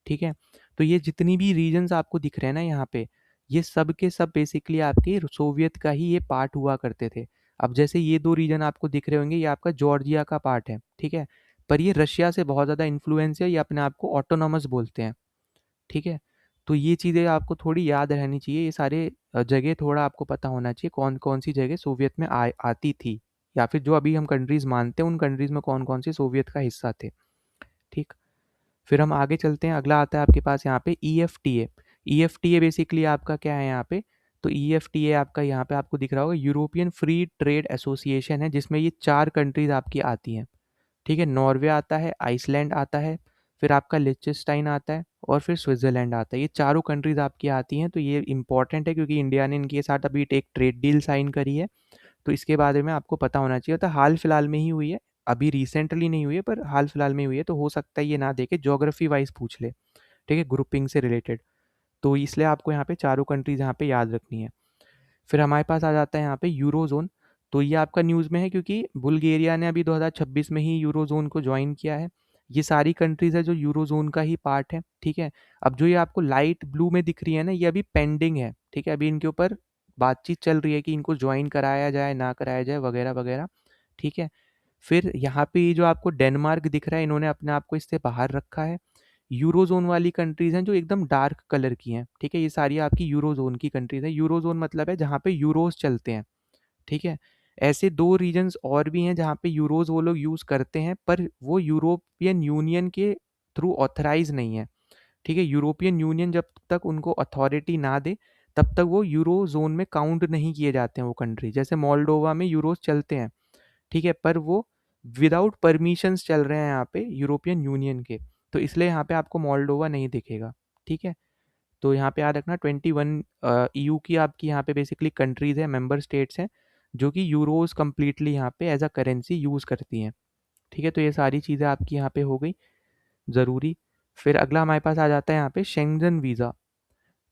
ठीक है। तो ये जितनी भी रीजन्स आपको दिख रहे हैं ना यहाँ पे, ये सब के सब बेसिकली आपके सोवियत का ही ये पार्ट हुआ करते थे। अब जैसे ये दो रीजन आपको दिख रहे होंगे, ये आपका जॉर्जिया का पार्ट है। ठीक है। पर ये रशिया से बहुत ज़्यादा इन्फ्लुएंस है, ये अपने आप को ऑटोनॉमस बोलते हैं। ठीक है। तो ये चीज़ें आपको थोड़ी याद रहनी चाहिए, ये सारे जगह थोड़ा आपको पता होना चाहिए कौन कौन सी जगह सोवियत में आती थी, या फिर जो अभी हम कंट्रीज मानते हैं उन कंट्रीज में कौन कौन से सोवियत का हिस्सा थे। ठीक। फिर हम आगे चलते हैं, अगला आता है आपके पास यहाँ पे EFTA। EFTA बेसिकली आपका क्या है यहाँ पे, तो EFTA आपका यहाँ पे आपको दिख रहा होगा, यूरोपियन फ्री ट्रेड एसोसिएशन है, जिसमें ये 4 कंट्रीज आपकी आती हैं। ठीक है। नॉर्वे आता है, आइसलैंड आता है, फिर आपका लिechtenstein आता है, और फिर स्विट्जरलैंड आता है। ये चारों कंट्रीज आपकी आती हैं। तो ये इंपॉर्टेंट है क्योंकि इंडिया ने इनके साथ अभी एक ट्रेड डील साइन करी है, तो इसके बारे में आपको पता होना चाहिए। तो हाल फिलहाल में ही हुई है, अभी रिसेंटली नहीं हुई है, पर हाल फिलहाल में हुई है, तो हो सकता है ये ना देखे, ज्योग्राफी वाइज पूछ ले। ठीक है, ग्रुपिंग से रिलेटेड। तो इसलिए आपको यहाँ पे चारों कंट्रीज यहाँ पे याद रखनी है। फिर हमारे पास आ जाता है यहाँ पे यूरोजोन। तो ये आपका न्यूज़ में है क्योंकि बुल्गारिया ने अभी 2026 में ही यूरोजोन को ज्वाइन किया है। ये सारी कंट्रीज है जो यूरोजोन का ही पार्ट है। ठीक है। अब जो ये आपको लाइट ब्लू में दिख रही है ना, ये अभी पेंडिंग है। ठीक है। अभी इनके ऊपर बातचीत चल रही है कि इनको ज्वाइन कराया जाए ना कराया जाए वगैरह वगैरह। ठीक है। फिर यहाँ पे ये जो आपको डेनमार्क दिख रहा है, इन्होंने अपने आप को इससे बाहर रखा है। यूरोज़ोन वाली कंट्रीज़ हैं जो एकदम डार्क कलर की हैं। ठीक है। ये सारी आपकी यूरोज़ोन की कंट्रीज़ हैं। यूरोज़ोन मतलब है जहाँ पे यूरोज़ चलते हैं। ठीक है। ऐसे 2 रीजन्स और भी हैं जहाँ पे यूरोज़ वो लोग यूज़ करते हैं, पर वो यूरोपियन यूनियन के थ्रू ऑथराइज़ नहीं है। ठीक है। यूरोपियन यूनियन जब तक उनको अथॉरिटी ना दे, तब तक वो यूरोज़ोन में काउंट नहीं किए जाते हैं वो कंट्री। जैसे मोल्डोवा में यूरोज़ चलते हैं। ठीक है। पर वो विदाउट परमिशंस चल रहे हैं यहाँ पे यूरोपियन यूनियन के, तो इसलिए यहाँ पे आपको मोल्डोवा नहीं दिखेगा। ठीक है। तो यहाँ पे याद रखना 21 EU की आपकी यहाँ पे बेसिकली कंट्रीज है, मेंबर स्टेट्स हैं, जो कि यूरोज कम्प्लीटली यहाँ पे एज अ करेंसी यूज़ करती हैं। ठीक है। तो ये सारी चीज़ें आपकी यहाँ पे हो गई ज़रूरी। फिर अगला हमारे पास आ जाता है यहाँ पे शेंगन वीज़ा।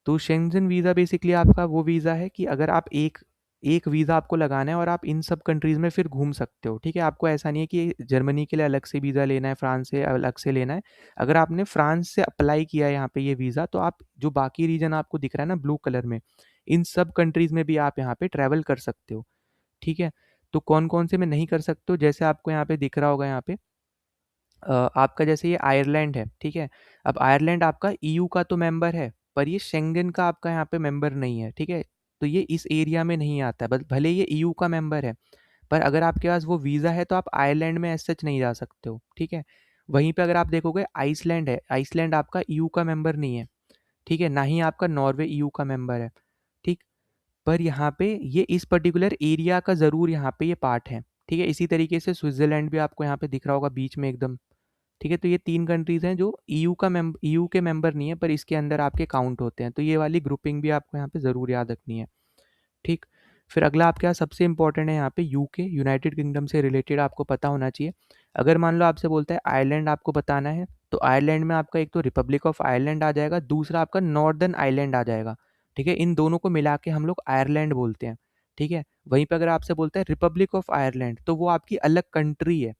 तो शेंगन वीज़ा बेसिकली आपका वो वीज़ा है कि अगर आप एक एक वीज़ा आपको लगाना है और आप इन सब कंट्रीज़ में फिर घूम सकते हो। ठीक है। आपको ऐसा नहीं है कि जर्मनी के लिए अलग से वीज़ा लेना है, फ्रांस से अलग से लेना है। अगर आपने फ्रांस से अप्लाई किया है यहाँ पे ये वीज़ा, तो आप जो बाकी रीजन आपको दिख रहा है ना ब्लू कलर में, इन सब कंट्रीज़ में भी आप यहाँ पे ट्रैवल कर सकते हो। ठीक है। तो कौन कौन से में नहीं कर सकते हो, जैसे आपको यहाँ पे दिख रहा होगा यहाँ पे आपका जैसे ये आयरलैंड है। ठीक है। अब आयरलैंड आपका EU का तो मेंबर है, पर ये शेंगन का आपका यहाँ पे मेंबर नहीं है। ठीक है। तो ये इस एरिया में नहीं आता है, भले ये EU का मेंबर है, पर अगर आपके पास वो वीज़ा है तो आप आयरलैंड में एज सच नहीं जा सकते हो। ठीक है। वहीं पे अगर आप देखोगे आइसलैंड है, आइसलैंड आपका EU का मेंबर नहीं है। ठीक है। ना ही आपका नॉर्वे EU का मेंबर है। ठीक। पर यहाँ पे ये इस पर्टिकुलर एरिया का ज़रूर यहाँ पे ये पार्ट है। ठीक है। इसी तरीके से स्विट्जरलैंड भी आपको यहाँ पे दिख रहा होगा बीच में एकदम। ठीक है। तो ये 3 कंट्रीज़ हैं जो EU के मेंबर नहीं है, पर इसके अंदर आपके काउंट होते हैं। तो ये वाली ग्रुपिंग भी आपको यहाँ पे ज़रूर याद रखनी है। ठीक। फिर अगला आपके यहाँ सबसे इंपॉर्टेंट है यहाँ पे यूके, यूनाइटेड किंगडम से रिलेटेड आपको पता होना चाहिए। अगर मान लो आपसे बोलता है आयरलैंड आपको बताना है, तो आयरलैंड में आपका एक तो रिपब्लिक ऑफ आयरलैंड आ जाएगा, दूसरा आपका नॉर्दर्न आयरलैंड आ जाएगा। ठीक है। इन दोनों को मिला के हम लोग आयरलैंड बोलते हैं। ठीक है। वहीं पर अगर आपसे बोलता है रिपब्लिक ऑफ आयरलैंड, तो वो आपकी अलग कंट्री है।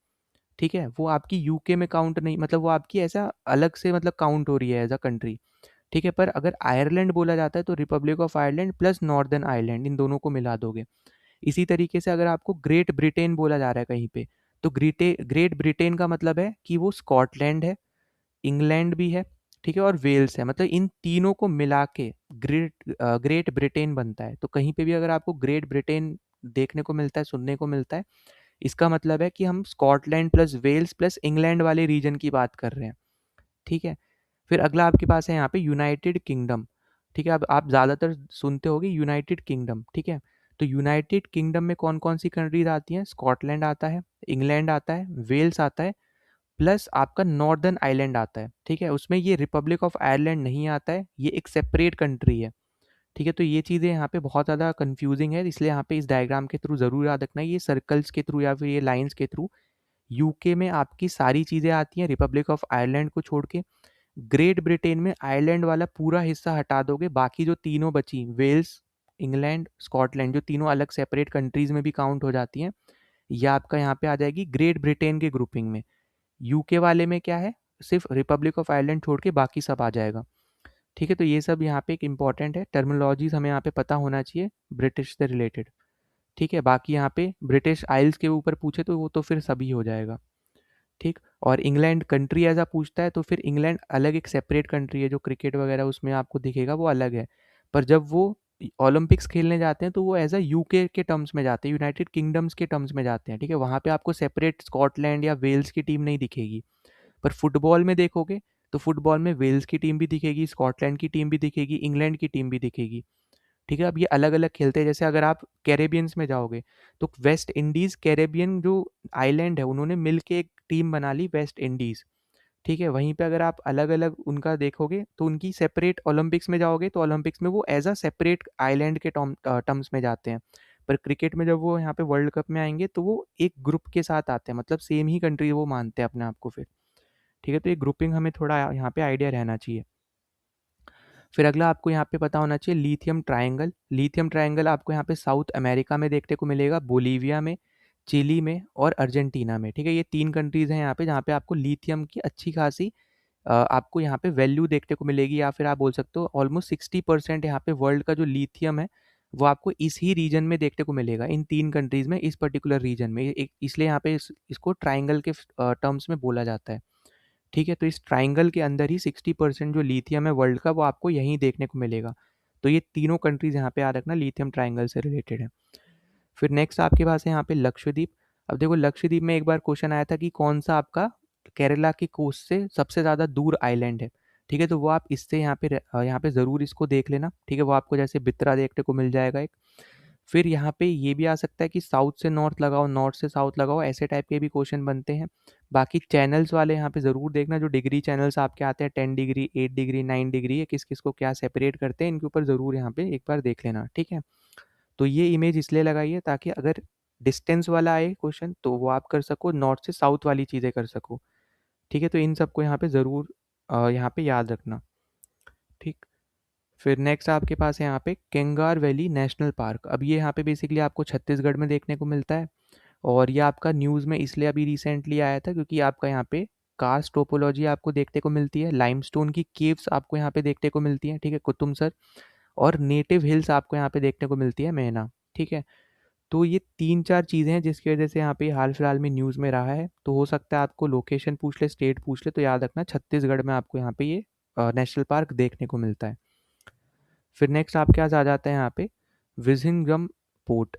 ठीक है। वो आपकी यूके में काउंट नहीं, मतलब वो आपकी ऐसा अलग से मतलब काउंट हो रही है एज अ कंट्री। ठीक है। पर अगर आयरलैंड बोला जाता है तो Republic of Ireland plus Northern Ireland, इन दोनों को मिला दोगे। इसी तरीके से अगर आपको ग्रेट ब्रिटेन बोला जा रहा है कहीं पे, तो ग्रेट ब्रिटेन का मतलब है कि वो स्कॉटलैंड है, इंग्लैंड भी है, ठीक है, और वेल्स है। मतलब इन तीनों को मिला के ग्रेट ब्रिटेन बनता है। तो कहीं पे भी अगर आपको ग्रेट ब्रिटेन देखने को मिलता है, सुनने को मिलता है, इसका मतलब है कि हम Scotland plus Wales plus England वाले रीजन की बात कर रहे हैं। ठीक है। फिर अगला आपके पास है यहाँ पे यूनाइटेड किंगडम। ठीक है। अब आप ज़्यादातर सुनते होगे यूनाइटेड किंगडम। ठीक है। तो यूनाइटेड किंगडम में कौन कौन सी कंट्रीज आती हैं? स्कॉटलैंड आता है, इंग्लैंड आता है, वेल्स आता है, प्लस आपका नॉर्दर्न आइलैंड आता है। ठीक है। उसमें ये रिपब्लिक ऑफ आयरलैंड नहीं आता है, ये एक सेपरेट कंट्री है। ठीक है। तो ये चीज़ें यहाँ पे बहुत ज़्यादा कंफ्यूजिंग है, इसलिए यहाँ पे इस डायग्राम के थ्रू ज़रूर याद रखना है, ये सर्कल्स के थ्रू या फिर ये लाइंस के थ्रू यूके में आपकी सारी चीज़ें आती हैं, रिपब्लिक ऑफ आयरलैंड को छोड़ के। ग्रेट ब्रिटेन में आयरलैंड वाला पूरा हिस्सा हटा दोगे, बाकी जो तीनों बची, वेल्स, इंग्लैंड, स्कॉटलैंड, जो तीनों अलग सेपरेट कंट्रीज में भी काउंट हो जाती हैं, यह आपका यहाँ पे आ जाएगी ग्रेट ब्रिटेन के ग्रुपिंग में। यूके वाले में क्या है? सिर्फ रिपब्लिक ऑफ आयरलैंड छोड़ के बाकी सब आ जाएगा। ठीक है। तो ये सब यहाँ पे एक इंपॉर्टेंट है, टर्मिनोलॉजीज हमें यहाँ पे पता होना चाहिए ब्रिटिश से रिलेटेड। ठीक है। बाकी यहाँ पे ब्रिटिश आइल्स के ऊपर पूछे तो वो तो फिर सभी हो जाएगा। ठीक। और इंग्लैंड कंट्री ऐसा पूछता है तो फिर इंग्लैंड अलग एक सेपरेट कंट्री है, जो क्रिकेट वगैरह उसमें आपको दिखेगा वो अलग है। पर जब वो ओलंपिक्स खेलने जाते हैं तो वो एज अ यूके के टर्म्स में जाते हैं, यूनाइटेड किंगडम्स के टर्म्स में जाते हैं। ठीक है। वहाँ पे आपको सेपरेट स्कॉटलैंड या वेल्स की टीम नहीं दिखेगी। पर फुटबॉल में देखोगे तो फुटबॉल में वेल्स की टीम भी दिखेगी, स्कॉटलैंड की टीम भी दिखेगी, इंग्लैंड की टीम भी दिखेगी। ठीक है। अब ये अलग अलग खेलते हैं। जैसे अगर आप कैरेबियंस में जाओगे तो वेस्ट इंडीज कैरेबियन जो आइलैंड है उन्होंने मिल के एक टीम बना ली, वेस्ट इंडीज। ठीक है। वहीं पे अगर आप अलग अलग उनका देखोगे तो उनकी सेपरेट, ओलंपिक्स में जाओगे तो ओलंपिक्स में वो एज अ सेपरेट आइलैंड के टर्म्स में जाते हैं। पर क्रिकेट में जब वो यहाँ पे वर्ल्ड कप में आएंगे तो वो एक ग्रुप के साथ आते हैं, मतलब सेम ही कंट्री वो मानते हैं अपने आप को फिर। ठीक है। तो ये ग्रुपिंग हमें थोड़ा यहाँ पे आइडिया रहना चाहिए। फिर अगला आपको यहाँ पे पता होना चाहिए लिथियम ट्रायंगल। लिथियम ट्रायंगल आपको यहाँ पे साउथ अमेरिका में देखने को मिलेगा, बोलीविया में, चिली में और अर्जेंटीना में। ठीक है। ये 3 कंट्रीज़ हैं यहाँ पे जहाँ पे आपको लिथियम की अच्छी खासी आपको यहाँ पे वैल्यू देखने को मिलेगी, या फिर आप बोल सकते हो ऑलमोस्ट 60% यहाँ पे वर्ल्ड का जो लिथियम है वो आपको इस ही रीजन में देखने को मिलेगा, इन 3 कंट्रीज़ में, इस पर्टिकुलर रीजन में। एक इसलिए यहाँ पे इसको ट्रायंगल के टर्म्स में बोला जाता है। ठीक है। तो इस ट्राइंगल के अंदर ही 60% जो लिथियम है वर्ल्ड का वो आपको यहीं देखने को मिलेगा। तो ये तीनों कंट्रीज यहाँ पे याद रखना लिथियम ट्राइंगल से रिलेटेड है। फिर नेक्स्ट आपके पास है यहाँ पे लक्षद्वीप। अब देखो लक्षद्वीप में एक बार क्वेश्चन आया था कि कौन सा आपका केरला की कोस्ट से सबसे ज़्यादा दूर आइलैंड है। ठीक है। तो वो आप इससे यहाँ पे ज़रूर इसको देख लेना। ठीक है। वो आपको जैसे बित्रा देखने को मिल जाएगा एक। फिर यहाँ पे ये भी आ सकता है कि साउथ से नॉर्थ लगाओ, नॉर्थ से साउथ लगाओ, ऐसे टाइप के भी क्वेश्चन बनते हैं। बाकी चैनल्स वाले यहाँ पे ज़रूर देखना, जो डिग्री चैनल्स आपके आते हैं 10 डिग्री, 8 डिग्री, 9 डिग्री, किस किस को क्या सेपरेट करते हैं, इनके ऊपर ज़रूर यहाँ पे एक बार देख लेना। ठीक है। तो ये इमेज इसलिए लगाई है ताकि अगर डिस्टेंस वाला आए क्वेश्चन तो वो आप कर सको, नॉर्थ से साउथ वाली चीज़ें कर सको। ठीक है। तो इन सबको यहाँ पे ज़रूर यहाँ पे याद रखना। ठीक। फिर नेक्स्ट आपके पास है यहाँ पे केंगार वैली नेशनल पार्क। अब ये यहाँ पे बेसिकली आपको छत्तीसगढ़ में देखने को मिलता है, और ये आपका न्यूज़ में इसलिए अभी रिसेंटली आया था क्योंकि आपका यहाँ पे कार्स्ट टोपोलॉजी आपको देखने को मिलती है, लाइमस्टोन की केव्स आपको यहाँ पे देखने को मिलती हैं। ठीक है, कुतुमसर, और नेटिव हिल्स आपको यहाँ पे देखने को मिलती है, मैना। ठीक है। तो ये 3-4 चीज़ें हैं जिसकी वजह से यहाँ पे हाल फिलहाल में न्यूज़ में रहा है। तो हो सकता है आपको लोकेशन पूछ ले, स्टेट पूछ ले, तो याद रखना छत्तीसगढ़ में आपको यहाँ पे ये नेशनल पार्क देखने को मिलता है। फिर नेक्स्ट आपके पास आ जाता है यहाँ पे विजिंगम पोर्ट।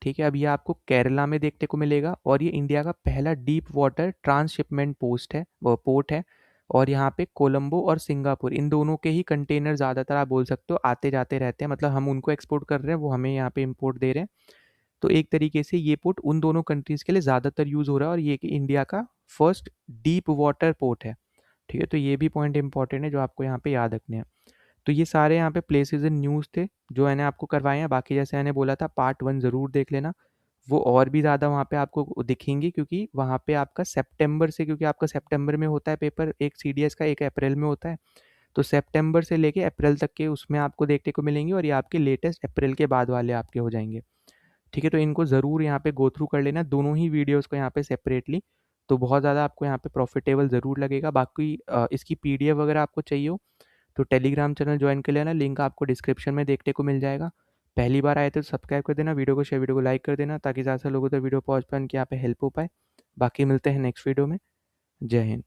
ठीक है। अब ये आपको केरला में देखने को मिलेगा, और ये इंडिया का पहला डीप वाटर ट्रांसशिपमेंट पोस्ट है, वो पोर्ट है। और यहाँ पे कोलंबो और सिंगापुर, इन दोनों के ही कंटेनर ज़्यादातर आप बोल सकते हो आते जाते रहते हैं, मतलब हम उनको एक्सपोर्ट कर रहे हैं, वो हमें यहाँ पे इंपोर्ट दे रहे हैं। तो एक तरीके से ये पोर्ट उन दोनों कंट्रीज़ के लिए ज़्यादातर यूज़ हो रहा है, और ये कि इंडिया का फर्स्ट डीप वाटर पोर्ट है। ठीक है। तो ये भी पॉइंट इंपॉर्टेंट है जो आपको यहाँ पे याद रखने हैं। तो ये सारे यहाँ पे प्लेसेस इन न्यूज़ थे जो मैंने आपको करवाए हैं। बाकी जैसे मैंने बोला था पार्ट 1 ज़रूर देख लेना, वो और भी ज़्यादा वहाँ पे आपको दिखेंगी, क्योंकि वहाँ पे आपका सितंबर से, क्योंकि आपका सितंबर में होता है पेपर, एक सीडीएस का, एक अप्रैल में होता है। तो सितंबर से लेके अप्रैल तक के उसमें आपको देखने को मिलेंगे, और ये आपके लेटेस्ट अप्रैल के बाद वाले आपके हो जाएंगे। ठीक है। तो इनको ज़रूर यहाँ पे गो थ्रू कर लेना, दोनों ही वीडियोज़ को यहाँ पे सेपरेटली। तो बहुत ज़्यादा आपको यहाँ पे प्रॉफिटेबल ज़रूर लगेगा। बाकी इसकी पीडीएफ वगैरह आपको चाहिए हो तो टेलीग्राम चैनल ज्वाइन कर लेना, लिंक आपको डिस्क्रिप्शन में देखने को मिल जाएगा। पहली बार आए तो सब्सक्राइब कर देना, वीडियो को शेयर, वीडियो को लाइक कर देना ताकि ज़्यादा से लोगों तक वीडियो पहुँच पाए, उनकी यहाँ पे हेल्प हो पाए। बाकी मिलते हैं नेक्स्ट वीडियो में। जय हिंद।